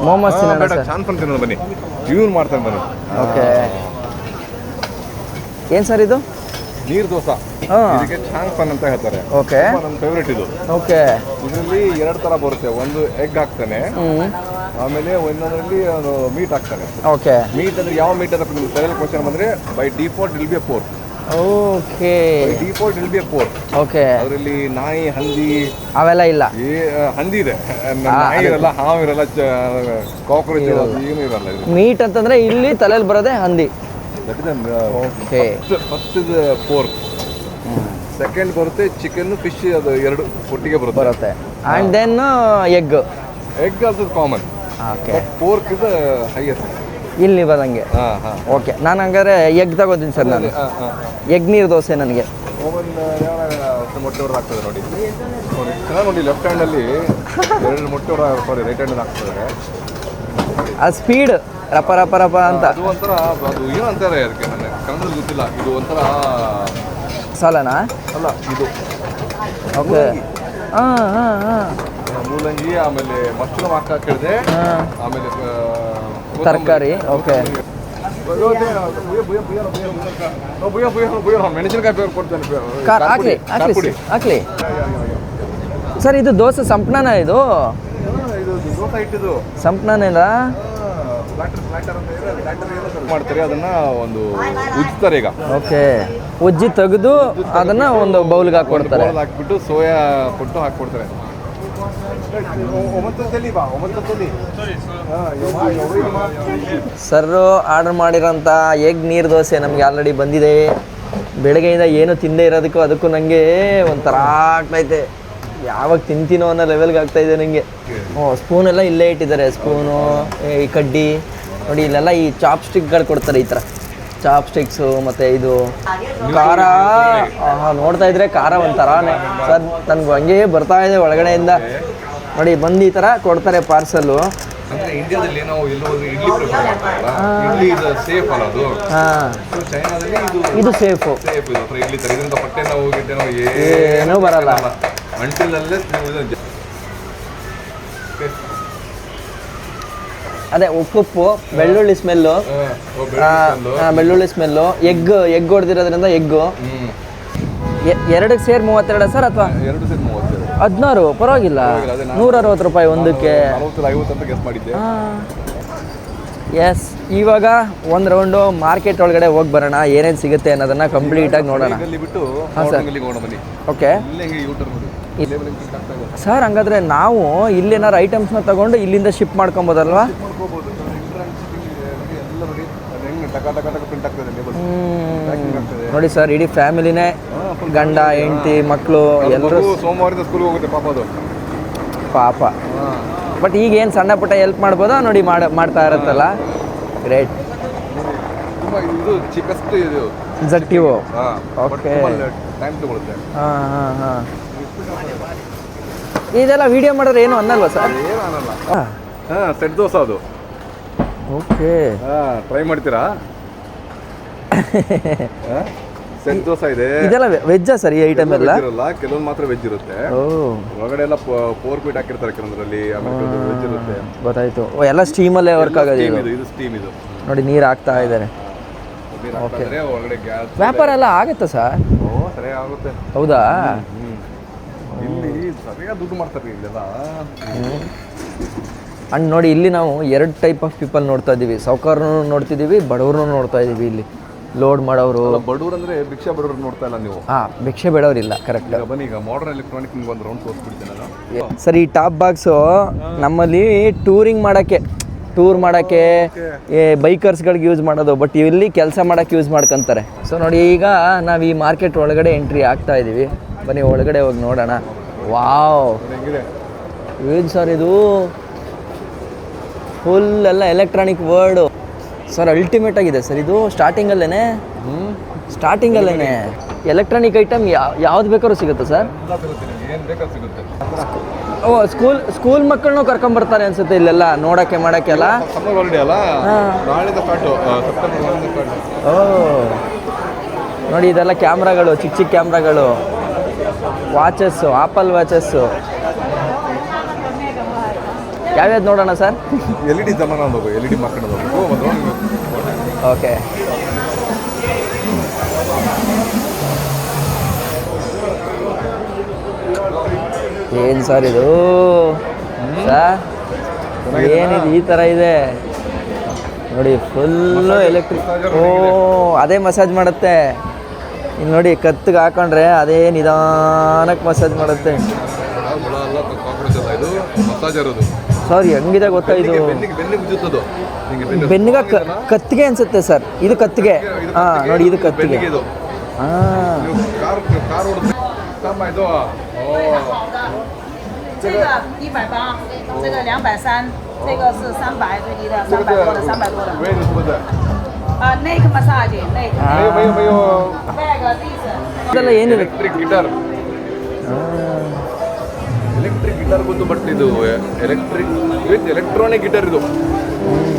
ಮೋಮೋಸ್ ತಿನ್ನೋಣ ಸರ್. ಚಾನ್ಸ್ ತಿನ್ನೋಣ ಬನ್ನಿ, ಇವ್ನು ಮಾಡ್ತಾನೆ ಬನ್ನಿ. ಓಕೆ, ಏನು ಸರ್ ಇದು? ನೀರು ದೋಸೆ, ಇದಕ್ಕೆ ಚಾಂಗ್ ಫನ್ ಅಂತ ಹೇಳ್ತಾರೆ. ಓಕೆ, ನನ್ನ ಫೇವ್ರೇಟ್ ಇದು. ಓಕೆ, ಇದರಲ್ಲಿ 2 ಥರ ಬರುತ್ತೆ. ಒಂದು ಎಗ್ ಹಾಕ್ತಾನೆ, ಆಮೇಲೆ ಒಂದೊಂದರಲ್ಲಿ ಮೀಟ್ ಹಾಕ್ತಾನೆ. ಓಕೆ, ಮೀಟ್ ಅಂದ್ರೆ ಯಾವ ಮೀಟ್ ಅಂತ ಸರಿಯಾದ ಕ್ವಶನ್ ಬಂದ್ರೆ by default will be a pork. Okay, default will be a pork. Okay, ಅದರಲ್ಲಿ ನಾಯಿ, ಹಂದಿ ಅವೆಲ್ಲ ಇಲ್ಲ. ಹಂದಿ ಇದೆ, ನಾಯಿ ಇರಲ್ಲ, ಹಾವು ಇರಲ್ಲ, ಕಾಕ್ರೋಚ್ ಇರಲ್ಲ, ಏನು ಇರಲ್ಲ. ಮೀಟ್ ಅಂತಂದ್ರೆ ಇಲ್ಲಿ ತಲೆಯಲ್ಲಿ ಬರೋದೇ ಹಂದಿ. ಓಕೆ, ಫಸ್ಟ್ ಪೋರ್ಕ್, ಸೆಕೆಂಡ್ ಬರುತ್ತೆ ಚಿಕನ್, ಫಿಶ್, ಅದು 2 ಒಟ್ಟಿಗೆ ಬರುತ್ತೆ. And then egg. ಎಗ್ ಅದು common. Okay, pork is highest ಇಲ್ಲಿ ಬರಂಗೆ. ಓಕೆ, ನಾನು ಹಂಗಾರೆ ಎಗ್ ತಗೋತೀನಿ ಸರ್. ನಾನು ಎಗ್ ನೀರು ದೋಸೆ ನನಗೆ. ಮೊಟ್ಟೆ ಹೊರ ಹಾಕ್ತದೆ ನೋಡಿ, ಚೆನ್ನಾಗಿ ನೋಡಿ. ಲೆಫ್ಟ್ ಹ್ಯಾಂಡಲ್ಲಿ 2 ಮೊಟ್ಟೆ ಹೊರ, ಸಾರಿ ರೈಟ್ ಹ್ಯಾಂಡಲ್ಲಿ ಹಾಕ್ತಿದ್ದಾರೆ. ಆ ಸ್ಪೀಡ್ ರಪ ರಪ ರಪ ಅಂತ. ಅದು ಒಂಥರ, ಅದು ಏನು ಅಂತಾರೆ ಅದಕ್ಕೆ, ನನಗೆ ಕನ್ನಡದಲ್ಲಿ ಗೊತ್ತಿಲ್ಲ. ಇದು ಒಂಥರ ಸಾಲನಾ? ಅಲ್ಲ, ಇದು ಓಕೆ, ಹಾಂ ಹಾಂ ಹಾಂ, ಮೂಲಂಗಿ, ಆಮೇಲೆ ಮಶ್ರೂಮ್ ಹಾಕಿದೆ, ಆಮೇಲೆ ತರಕಾರಿ. ಓಕೆ, ಮೆಣಸಿನಕಾಯಿ ಕೊಡ್ತೇನೆ. ಹಾಕ್ಲಿ ಹಾಕ್ಲಿ ಹಾಕ್ಲಿ ಸರ್. ಇದು ದೋಸೆ ಸಂಪಣನ? ಇದು ದೋಸೆ ಇಟ್ಟಿದ್ದು ಸಂಪಣನೇನ ಮಾಡ್ತಾರೆ, ಅದನ್ನ ಒಂದು ಉಜ್ತಾರೆ ಈಗ. ಓಕೆ, ಉಜ್ಜಿ ತೆಗೆದು ಅದನ್ನ ಒಂದು ಬೌಲ್ಗೆ ಹಾಕ್ಕೊಡ್ತಾರೆ. ಹಾಕ್ಬಿಟ್ಟು ಸೋಯಾ ಕೊಟ್ಟು ಹಾಕ್ಕೊಡ್ತಾರೆ. ಸರ್ ಆರ್ಡರ್ ಮಾಡಿರೋಂಥ ಎಗ್ ನೀರು ದೋಸೆ ನಮಗೆ ಆಲ್ರೆಡಿ ಬಂದಿದೆ. ಬೆಳಗ್ಗೆಯಿಂದ ಏನು ತಿಂದೇ ಇರೋದಕ್ಕೂ ಅದಕ್ಕೂ ನನಗೆ ಒಂಥರ ಆಗ್ತೈತೆ. ಯಾವಾಗ ತಿಂತೀನೋ ಅನ್ನೋ ಲೆವೆಲ್ಗೆ ಆಗ್ತಾಯಿದೆ ನನಗೆ. ಸ್ಪೂನೆಲ್ಲ ಇಲ್ಲೇ ಇಟ್ಟಿದ್ದಾರೆ. ಸ್ಪೂನು, ಈ ಕಡ್ಡಿ ನೋಡಿ, ಇಲ್ಲೆಲ್ಲ ಈ ಚಾಪ್ ಸ್ಟಿಕ್ಗಳು ಕೊಡ್ತಾರೆ. ಈ ಥರ ಚಾಪ್ ಸ್ಟಿಕ್ಸು, ಮತ್ತು ಇದು ಖಾರ. ನೋಡ್ತಾ ಇದ್ರೆ ಖಾರ ಒಂಥರನೇ ಸರ್. ನನಗೆ ಹಂಗೆ ಬರ್ತಾ ಇದೆ ಒಳಗಡೆಯಿಂದ. ನೋಡಿ, ಬಂದು ಈ ಥರ ಕೊಡ್ತಾರೆ ಪಾರ್ಸಲ್ಲು. ಅಂದ್ರೆ ಇಂಡಿಯಾದಲ್ಲಿ ನಾವು ಎಲ್ಲೋದ್ರು ಇಡ್ಲಿ ಪ್ರಿಫರ್ ಮಾಡ್ತಾರಲ್ಲ, ಇಡ್ಲಿ ಇದು ಸೇಫ್ ಅಲ್ಲ ಅದು. ಚೈನಾದಲ್ಲಿ ಇದು ಸೇಫು. ಸೇಫ್ ಇದು. ಅಥವಾ ಇಡ್ಲಿ ತರ ಇದರಿಂದ ಹೊಟ್ಟೆ ನೋವು ಗಿಟ್ಟೆ ನೋವು ಏನೂ ಬರಲ್ಲ. ಅಂಟಿಲಲ್ಲೇ ಅದೇ ಉಪ್ಪು, ಬೆಳ್ಳುಳ್ಳಿ ಸ್ಮೆಲ್ಲು, ಬೆಳ್ಳುಳ್ಳಿ ಸ್ಮೆಲ್ಲು. ಎಗ್ ಹೊಡೆದಿರೋದ್ರಿಂದ ಎಗ್ಗು. 2ಕ್ಕೆ ಸೇರಿ 32 ಸರ್, ಅಥವಾ 2 ಸೇರಿ 32? 16, ಪರವಾಗಿಲ್ಲ. 160 ರೂಪಾಯಿ ಒಂದಕ್ಕೆ. 40-50 ಅಂತ ಗೆಸ್ ಮಾಡಿದ್ದೆ. ಎಸ್, ಇವಾಗ ಒಂದು ರೌಂಡು ಮಾರ್ಕೆಟ್ ಒಳಗಡೆ ಹೋಗಿ ಬರೋಣ. ಏನೇನು ಸಿಗುತ್ತೆ ಅನ್ನೋದನ್ನ ಕಂಪ್ಲೀಟಾಗಿ ನೋಡೋಣ. ಓಕೆ ಸರ್, ಹಂಗಾದ್ರೆ ನಾವು ಇಲ್ಲೇನಾರು ಐಟಮ್ಸ್ನ ತಗೊಂಡು ಇಲ್ಲಿಂದ ಶಿಫ್ಟ್ ಮಾಡ್ಕೊಬೋದಲ್ವಾ? ನೋಡಿ ಸರ್, ಇಡೀ ಫ್ಯಾಮಿಲಿನೇ, ಗಂಡ, ಹೆಂಡತಿ, ಮಕ್ಕಳು ಎಲ್ಲರೂ ಸೋಮವಾರದ ಸ್ಕೂಲ್ಗೆ ಹೋಗುತ್ತೆ ಪಾಪ. ಅದು ಪಾಪ. ಬಟ್ ಈಗ ಏನು ಸಣ್ಣ ಪುಟ್ಟ ಹೆಲ್ಪ್ ಮಾಡ್ಬೋದಾ ನೋಡಿ, ಮಾಡ್ತಾ ಇರುತ್ತಲ್ಲ. ಗ್ರೇಟ್. ಇದು ಚಿಕ್ಕಷ್ಟು ಇದು ಜಟ್ಟಿವು. ಓಕೆ, ಟೈಮ್ ತಗೊಳುತ್ತೆ. ಹಾಂ ಹಾಂ ಹಾಂ. ಇದೆಲ್ಲ ವಿಡಿಯೋ ಮಾಡಿದ್ರೆ ಏನು ಅನ್ನಲ್ವಾ ಸರ್? ಏನು ಅನ್ನಲ್ಲ. ಹಾಂ, ಸೆಟ್ ದೋಸೆ ಅದು. ಓಕೆ, ಟ್ರೈ ಮಾಡ್ತೀರಾ? ಸೆಟ್ ದೋಸೆ ಇದೆ. ಇದೆಲ್ಲ ವೆಜ್ಜಾ ಸರ್? ಈ ಐಟಮ್ ಎಲ್ಲ ಇರಲ್ಲ, ಕೆಲವೊಂದು ಮಾತ್ರ ವೆಜ್ ಇರುತ್ತೆ. ಒಳಗಡೆ ಎಲ್ಲ ಪೋರ್ಕ್ ಮೀಟ್ ಹಾಕಿರ್ತಾರೆ ಕೆಲವೊಂದರಲ್ಲಿ, ಆಮೇಲೆ ವೆಜ್ ಇರುತ್ತೆ. ಗೊತ್ತಾಯ್ತು. ಎಲ್ಲ ಸ್ಟೀಮಲ್ಲೇ ವರ್ಕ್ ಆಗೋದು. ಇದು ಸ್ಟೀಮ್. ಇದು ನೋಡಿ, ನೀರು ಹಾಕ್ತಾ ಇದ್ದಾರೆ. ಓಕೆ, ಒಳಗಡೆ ಗ್ಯಾಸ್ ವ್ಯಾಪಾರ ಎಲ್ಲ ಆಗುತ್ತಾ ಸರ್? ಸರಿಯಾಗಿ ಆಗುತ್ತೆ. ಹೌದಾ? ಇಲ್ಲಿ ಸರಿಯಾಗಿ ದುಡ್ಡು ಮಾಡ್ತಾರೆ ಇಲ್ಲೆಲ್ಲ. ಅಂಡ್ ನೋಡಿ, ಇಲ್ಲಿ ನಾವು 2 ಟೈಪ್ ಆಫ್ ಪೀಪಲ್ ನೋಡ್ತಾ ಇದ್ದೀವಿ. ಸಾವುಕಾರನು ನೋಡ್ತಿದ್ದೀವಿ, ಬಡವ್ರನ್ನೂ ನೋಡ್ತಾ ಇದ್ದೀವಿ. ಇಲ್ಲಿ ಲೋಡ್ ಮಾಡೋರು. ಬಡವ್ರು ಅಂದರೆ ಭಿಕ್ಷಾ ಬಡವ್ರು ನೋಡ್ತಾ ಇಲ್ಲ ನೀವು. ಭಿಕ್ಷೆ ಬೇಡವ್ರಿಲ್ಲ. ಕರೆಕ್ಟ್. ಬನ್ನಿ, ಈಗ ಮಾಡರ್ನ್ ಎಲೆಕ್ಟ್ರಾನಿಕ್ ನಿಮ್ಗೆ ಒಂದು ರೌಂಡ್ ತೋರಿಸ್ಬಿಡ್ತೇನೆ ನಾನು. ಸರ್, ಈ ಟಾಪ್ ಬಾಕ್ಸು ನಮ್ಮಲ್ಲಿ ಟೂರ್ ಮಾಡೋಕ್ಕೆ ಬೈಕರ್ಸ್ಗಳಿಗೆ ಯೂಸ್ ಮಾಡೋದು. ಬಟ್ ಇಲ್ಲಿ ಕೆಲಸ ಮಾಡೋಕ್ಕೆ ಯೂಸ್ ಮಾಡ್ಕೊತಾರೆ. ಸೊ ನೋಡಿ, ಈಗ ನಾವು ಈ ಮಾರ್ಕೆಟ್ ಒಳಗಡೆ ಎಂಟ್ರಿ ಆಗ್ತಾ ಇದ್ದೀವಿ. ಬನ್ನಿ, ಒಳಗಡೆ ಹೋಗಿ ನೋಡೋಣ. ವಾವ್, ಏನು ಸರ್ ಇದು? ಫುಲ್ ಎಲ್ಲ ಎಲೆಕ್ಟ್ರಾನಿಕ್ ವರ್ಡು ಸರ್. ಅಲ್ಟಿಮೇಟ್ ಆಗಿದೆ ಸರ್ ಇದು. ಸ್ಟಾರ್ಟಿಂಗಲ್ಲೇ ಎಲೆಕ್ಟ್ರಾನಿಕ್ ಐಟಮ್ ಯಾವ್ದು ಬೇಕಾದ್ರೂ ಸಿಗುತ್ತೆ ಸರ್? ಏನು ಬೇಕಾದ್ರೂ ಸಿಗುತ್ತೆ. ಓ ಸ್ಕೂಲ್ ಮಕ್ಕಳನ್ನೂ ಕರ್ಕೊಂಬರ್ತಾರೆ ಅನ್ಸುತ್ತೆ ಇಲ್ಲೆಲ್ಲ ನೋಡೋಕ್ಕೆ ಮಾಡೋಕ್ಕೆಲ್ಲ. ಸಮ್ಮರ್ ಹಾಲಿಡೇ ಅಲ್ಲ, ನಾಳೆಯಿಂದ ಸ್ಟಾರ್ಟು, ಸೆಪ್ಟೆಂಬರ್ 1 ಸ್ಟಾರ್ಟ್. ಓ ನೋಡಿ ಇದೆಲ್ಲ ಕ್ಯಾಮ್ರಾಗಳು, ಚಿಕ್ಕ ಚಿಕ್ಕ ಕ್ಯಾಮ್ರಾಗಳು, ವಾಚಸ್ಸು, ಆಪಲ್ ವಾಚಸ್ಸು. ಯಾವ್ಯಾವ್ದು ನೋಡೋಣ ಸರ್? LED ಜಮಾನ ಹೋಗು, LED ಮಾಡ್ಕೊಂಡು ಹೋಗು. ಓಕೆ. ಏನು ಸರ್ ಇದು ಸರ್? ಏನಿದೆ ಈ ಥರ ಇದೆ ನೋಡಿ, ಫುಲ್ಲು ಎಲೆಕ್ಟ್ರಿಕ್. ಓ ಅದೇ ಮಸಾಜ್ ಮಾಡುತ್ತೆ. ಇಲ್ಲಿ ನೋಡಿ ಕತ್ತಿಗೆ ಹಾಕೊಂಡ್ರೆ ಅದೇ ನಿಧಾನಕ್ಕೆ ಮಸಾಜ್ ಮಾಡುತ್ತೆ. ಸರ್ ಹೆಂಗಿದೆ ಗೊತ್ತಾ ಇದು? ಬೆನ್ನಿಗೆ ಕತ್ತಿಗೆ ಅನ್ಸುತ್ತೆ ಸರ್. ಇದು ಕತ್ತಿಗೆ. ಹಾಂ ನೋಡಿ ಇದು ಕತ್ತಿಗೆ. ಹಾಂ 这个180，这个230，这个是300最低的，300多的，300多的。neck massage neck。back this。 ಇದೆಲ್ಲ ಏನಿದೆ? ಎಲೆಕ್ಟ್ರಿಕ್ ಗಿಟಾರ್ ಗೊತ್ತು, ಬಟ್ ಇದು ವಿತ್ ಎಲೆಕ್ಟ್ರಾನಿಕ್ ಗಿಟಾರ್. ಇದು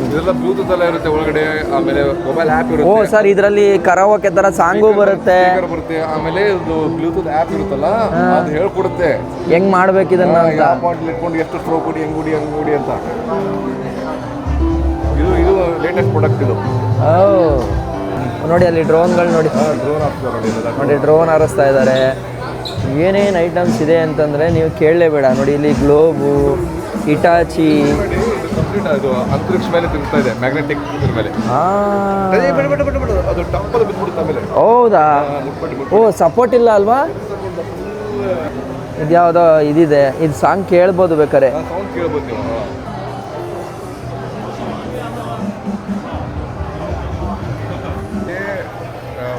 ಇದೆಲ್ಲ ಬ್ಲೂಟೂತ್ ಎಲ್ಲ ಇರುತ್ತೆ ಒಳಗಡೆ, ಆಮೇಲೆ ಮೊಬೈಲ್ ಆ್ಯಪ್ ಓ ಇರುತ್ತೆ. ಸರ್ ಇದರಲ್ಲಿ ಕರಾವೋಕೆ ಥರ ಸಾಂಗು ಬರುತ್ತೆ, ಆಮೇಲೆ ಇದು ಬ್ಲೂಟೂತ್ ಆ್ಯಪ್ ಇರುತ್ತಲ್ಲ, ಅದು ಹೇಳ್ಕೊಡುತ್ತೆ ಹೆಂಗ್ ಮಾಡ್ಬೇಕು ಇದನ್ನ ಅಂತ. ಯಾವ ಪಾಯಿಂಟ್ ಇಟ್ಕೊಂಡು ಎಷ್ಟು ಸ್ಟ್ರೋಕ್ ಕೊಡಿ, ಹೆಂಗ್ ಗುಡಿ ಅಂತ. ಇದು ಲೇಟೆಸ್ಟ್ ಪ್ರಾಡಕ್ಟ್ ಇದು. ಓ ನೋಡಿ ಅಲ್ಲಿ ಡ್ರೋನ್ಗಳು ನೋಡಿ, ಡ್ರೋನ್ ಹಾಕ್ತಾರೆ ನೋಡಿ ಡ್ರೋನ್ ಹಾರಿಸ್ತಾ ಇದ್ದಾರೆ. ಏನೇನು ಐಟಮ್ಸ್ ಇದೆ ಅಂತಂದರೆ ನೀವು ಕೇಳಲೇಬೇಡ. ನೋಡಿ ಇಲ್ಲಿ ಗ್ಲೋಬು, ಇಟಾಚಿ. ಅದು ಅಂತರಿಕ್ಷ ಮೇಲೆ ತಿರುಗ್ತಾ ಇದೆ, ಮ್ಯಾಗ್ನೆಟಿಕ್ ಮೇಲೆ. ಅದು ಟಪ್ಪಲ್ಲಿ ಬಿದ್ದುಬಿಡುತ್ತೆ ಆಮೇಲೆ. ಹೌದಾ? ಓ ಸಪೋರ್ಟ್ ಇಲ್ಲ ಅಲ್ವಾ? ಇದ್ಯಾವುದೋ ಇದಿದೆ, ಇದು ಸಾಂಗ್ ಕೇಳ್ಬೋದು ಬೇಕಾರೆ. ಸೌಂಡ್ ಕೇಳ್ಬೋದು ನೀವು.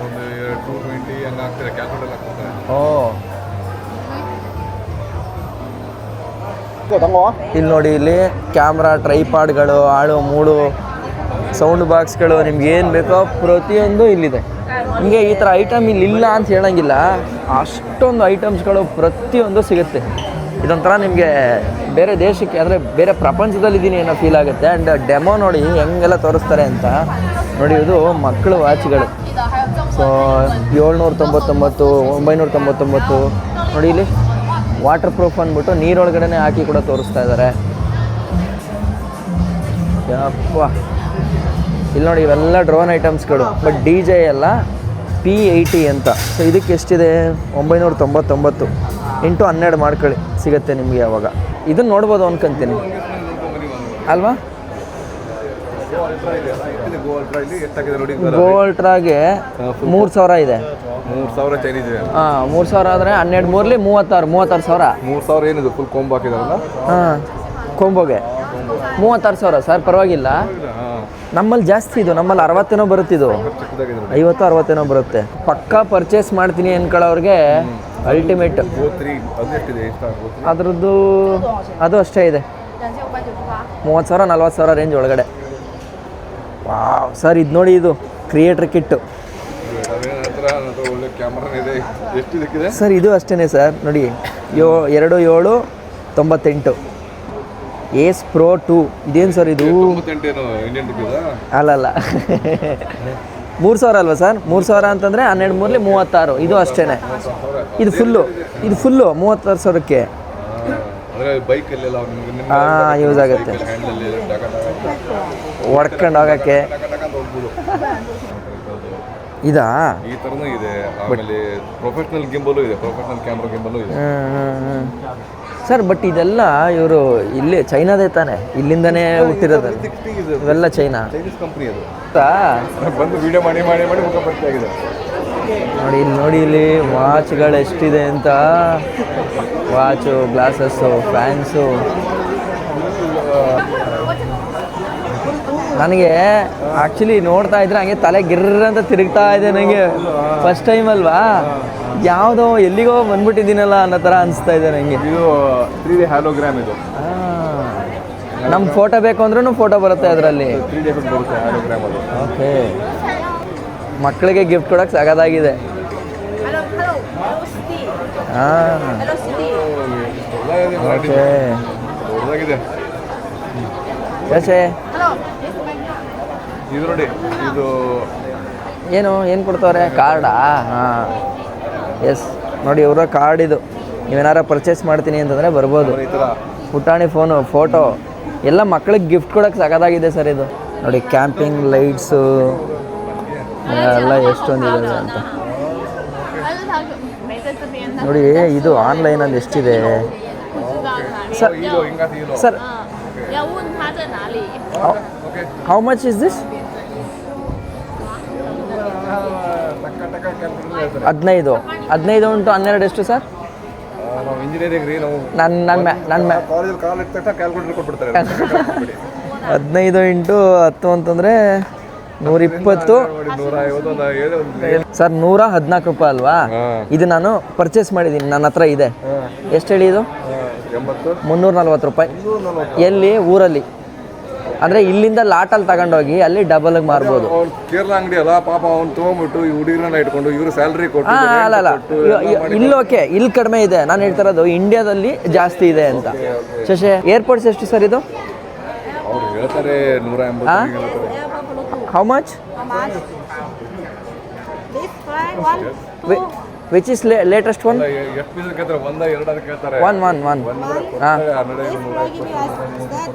ಒಂದು 220 ಹಂಗೆ ಆಗ್ತದೆ, ಕ್ಯಾಲ್ಕುಲೇಟರ್ ಆಗ್ತದೆ. ಓ ಇಲ್ಲಿ ನೋಡಿ, ಇಲ್ಲಿ ಕ್ಯಾಮ್ರಾ, ಟ್ರೈಪಾಡ್ಗಳು, ಆಳು ಮೂಳು, ಸೌಂಡ್ ಬಾಕ್ಸ್ಗಳು, ನಿಮ್ಗೆ ಏನು ಬೇಕೋ ಪ್ರತಿಯೊಂದು ಇಲ್ಲಿದೆ. ನಿಮಗೆ ಈ ಥರ ಐಟಮ್ ಇಲ್ಲಿ ಇಲ್ಲ ಅಂತ ಹೇಳೋಂಗಿಲ್ಲ, ಅಷ್ಟೊಂದು ಐಟಮ್ಸ್ಗಳು ಪ್ರತಿಯೊಂದು ಸಿಗುತ್ತೆ. ಇದೊಂಥರ ನಿಮಗೆ ಬೇರೆ ದೇಶಕ್ಕೆ ಅಂದರೆ ಬೇರೆ ಪ್ರಪಂಚದಲ್ಲಿದ್ದೀನಿ ಏನೋ ಫೀಲ್ ಆಗುತ್ತೆ. ಆ್ಯಂಡ್ ಡೆಮೋ ನೋಡಿ ಹೆಂಗೆಲ್ಲ ತೋರಿಸ್ತಾರೆ ಅಂತ. ನೋಡಿ ಇದು ಮಕ್ಕಳು ವಾಚ್ಗಳು. ಸೊ 799, 999. ನೋಡಿ ಇಲ್ಲಿ ವಾಟರ್ ಪ್ರೂಫ್ ಅಂದ್ಬಿಟ್ಟು ನೀರೊಳಗಡೆ ಹಾಕಿ ಕೂಡ ತೋರಿಸ್ತಾ ಇದ್ದಾರೆ. ಯಪ್ಪ ಇಲ್ಲಿ ನೋಡಿ ಇವೆಲ್ಲ ಡ್ರೋನ್ ಐಟಮ್ಸ್ಗಳು, ಬಟ್ DJ ಎಲ್ಲ P80 ಅಂತ. ಸೊ ಇದಕ್ಕೆ ಎಷ್ಟಿದೆ? 999 × 12 ಮಾಡ್ಕೊಳ್ಳಿ, ಸಿಗುತ್ತೆ ನಿಮಗೆ ಅವಾಗ. ಇದನ್ನು ನೋಡ್ಬೋದು ಅನ್ಕೊಂತೀನಿ ಅಲ್ವಾ? ಗೋ ಅಲ್ಟ್ರಾಗೆ 3000 ಇದೆ. 3000 ಚೈನೀಸ್ ಇದೆ. ಹಾಂ 3000 ಆದರೆ 12 ಮೂರಲಿ 36,000. 3000 ಏನಿದೆ? ಫುಲ್ ಕೊಂಬ್ ಹಾಕಿದಾರಲ್ಲ. ಹಾಂ ಕೊಂಬೋಗೆ 36,000 ಸರ್, ಪರವಾಗಿಲ್ಲ. ನಮ್ಮಲ್ಲಿ ಜಾಸ್ತಿ ಇದು, ನಮ್ಮಲ್ಲಿ 60 ಬರುತ್ತಿದ್ದು, 50-60 ಬರುತ್ತೆ. ಪಕ್ಕಾ ಪರ್ಚೇಸ್ ಮಾಡ್ತೀನಿ ಅನ್ಕೊಳ್ಳೋರಿಗೆ ಅಲ್ಟಿಮೇಟ್. ಅದ್ರದ್ದು ಅದು ಅಷ್ಟೇ ಇದೆ, 30,000-40,000 ರೇಂಜ್ ಒಳಗಡೆ. ವಾವ್ ಸರ್, ಇದು ನೋಡಿ, ಇದು ಕ್ರಿಯೇಟರ್ ಕಿಟ್ಟು ಸರ್. ಇದು ಅಷ್ಟೇ ಸರ್, ನೋಡಿ 2798 ಏಸ್ ಪ್ರೋ 2. ಇದೇನು ಸರ್ ಇದು? ಅಲ್ಲಲ್ಲ 3000 ಅಲ್ವಾ ಸರ್? 3000 ಅಂತಂದರೆ 12 ಮೂರಲಿ 36. ಇದು ಅಷ್ಟೇ. ಇದು ಫುಲ್ಲು 36,000ಕ್ಕೆ. ಹಾಂ ಯೂಸ್ ಆಗುತ್ತೆ, ಹೊಡ್ಕೊಂಡು ಹೋಗೋಕ್ಕೆ. ಇದಾ? ಈ ಥರನೂ ಇದೆ. ಆಮೇಲೆ ಪ್ರೊಫೆಷ್ನಲ್ ಗಿಂಬಲು ಇದೆ, ಪ್ರೊಫೆಷ್ನಲ್ ಕ್ಯಾಮ್ರಾ ಗಿಂಬಲು ಇದೆ ಸರ್. ಬಟ್ ಇದೆಲ್ಲ ಇವರು ಇಲ್ಲಿ ಚೈನಾದೇ ತಾನೆ, ಇಲ್ಲಿಂದನೇ ಹುಟ್ಟಿರೋದು ಇವೆಲ್ಲ. ಚೈನೀಸ್ ಕಂಪ್ನಿ ಅದು. ಬಂದು ವಿಡಿಯೋ ಮಾಡಿ ಮುಖ ಪರಿಚಯ ಆಗಿದೆ. ನೋಡಿ ಇಲ್ಲಿ ವಾಚ್ಗಳು ಎಷ್ಟಿದೆ ಅಂತ. Watch, glasses, fans. ನನಗೆ ಆ್ಯಕ್ಚುಲಿ ನೋಡ್ತಾ ಇದ್ರೆ ಹಂಗೆ ತಲೆ ಗಿರ್ರ ಅಂತ ತಿರುಗ್ತಾ ಇದೆ ನನಗೆ. ಫಸ್ಟ್ ಟೈಮ್ ಅಲ್ವಾ, ಯಾವುದೋ ಎಲ್ಲಿಗೋ ಬಂದ್ಬಿಟ್ಟಿದ್ದೀನಲ್ಲ ಅನ್ನೋ ಥರ ಅನಿಸ್ತಾ ಇದೆ ನನಗೆ. ಇದು 3D ಹ್ಯಾಲೋಗ್ರಾಮ್. ಇದು ನಮ್ಮ ಫೋಟೋ ಬೇಕು ಅಂದ್ರೂ ಫೋಟೋ ಬರುತ್ತೆ ಅದರಲ್ಲಿ. 3D ಎಫೆಕ್ಟ್ ಬರುತ್ತೆ ಹ್ಯಾಲೋಗ್ರಾಮ್ ಅದು. ಓಕೆ, ಮಕ್ಕಳಿಗೆ ಗಿಫ್ಟ್ ಕೊಡೋಕ್ಕೆ ಸಗದಾಗಿದೆ. ಹಾಂ Hello City. ಓಕೆ ದೊಡ್ಡದಾಗಿದೆ ಚೇಚೆ Hello. ಇದು ನೋಡಿ ಇದು ಏನು ಕೊಡ್ತವ್ರೆ ಕಾರ್ಡಾ ಹಾಂ ಎಸ್ ನೋಡಿ ಇವರ ಕಾರ್ಡ್ ಇದು ನೀವೇನಾರ ಪರ್ಚೇಸ್ ಮಾಡ್ತೀನಿ ಅಂತಂದರೆ ಬರ್ಬೋದು ಈ ಥರ ಪುಟಾಣಿ ಫೋನು ಫೋಟೋ ಎಲ್ಲ ಮಕ್ಳಿಗೆ ಗಿಫ್ಟ್ ಕೊಡೋಕ್ಕೆ ಸಖತ್ತಾಗಿದೆ ಸರ್ ಇದು ನೋಡಿ ಕ್ಯಾಂಪಿಂಗ್ ಲೈಟ್ಸು ಎಲ್ಲ ಎಷ್ಟೊಂದಿದೆ ಅಂತ ನೋಡಿ ಇದು ಆನ್ಲೈನಲ್ಲಿ ಎಷ್ಟಿದೆ ಸರ್ ಇದು ಹಿಂಗಾತಿ ಇದು sir 要问他在哪里。 okay how much is this ಟಕ್ಕ ಕ್ಯಾಲ್ಕುಲೇಟರ್ ಹೇಳ್ತಾರೆ 15 ಇಂಟು 12 ಎಷ್ಟು ಸರ್ ನಾವು ಇಂಜಿನಿಯರಿಂಗ್ ರೀ ನಾವು ನನ್ನ ಕಾಲೇಜಲ್ಲಿ ಕಾಲ್ ಇಟ್ಟ ತಕ್ಷಣ ಕ್ಯಾಲ್ಕುಲೇಟರ್ ಕೊಟ್ಬಿಡ್ತಾರೆ 15 ಇಂಟು 10 ಅಂತಂದರೆ 120 ನೋಡಿ 150 ಒಂದು ಏಳು ಒಂದು ಸರ್ 114 ರೂಪಾಯಿ ಅಲ್ವಾ ಇದು ನಾನು ಪರ್ಚೇಸ್ ಮಾಡಿದ್ದೀನಿ ನನ್ನ ಹತ್ರ ಇದೆ ಎಷ್ಟು ಹೇಳಿ ಇದು 80 340 ರೂಪಾಯಿ 340 ಎಲ್ಲಿ ಊರಲ್ಲಿ ಅಂದರೆ ಇಲ್ಲಿಂದ ಲಾಟಲ್ಲಿ ತಗೊಂಡೋಗಿ ಅಲ್ಲಿ ಡಬಲ್ಗೆ ಮಾರ್ಬೋದು ಅವ್ನು ಕೇರಳ ಅಂಗಡಿ ಅಲ್ಲ ಪಾಪ ಅವ್ನು ತೊಗೊಂಬಿಟ್ಟು ಈ ಹುಡುಗರನ್ನ ಇಟ್ಕೊಂಡು ಇವರು ಸ್ಯಾಲ್ರಿ ಕೊಟ್ಟು ಹಾಂ ಅಲ್ಲ ಇಲ್ಲಿ ಓಕೆ ಇಲ್ಲಿ ಕಡಿಮೆ ಇದೆ ನಾನು ಹೇಳ್ತಾ ಇರೋದು ಇಂಡಿಯಾದಲ್ಲಿ ಜಾಸ್ತಿ ಇದೆ ಅಂತ ಶಶಿ ಏರ್ಪೋರ್ಟ್ಸ್ ಎಷ್ಟು ಸರ್ ಇದು ಅವ್ರು ಹೇಳ್ತಾರೆ 180 ಹೇಳ್ತಾರೆ how much How much? This fry one. Which is latest one ಎಷ್ಟು ಪೀಸ್ ಕೇಳ್ತಾರೆ ಒಂದ ಎರಡು ಅಂತ ಕೇಳ್ತಾರೆ ಒನ್ ಹಾಂ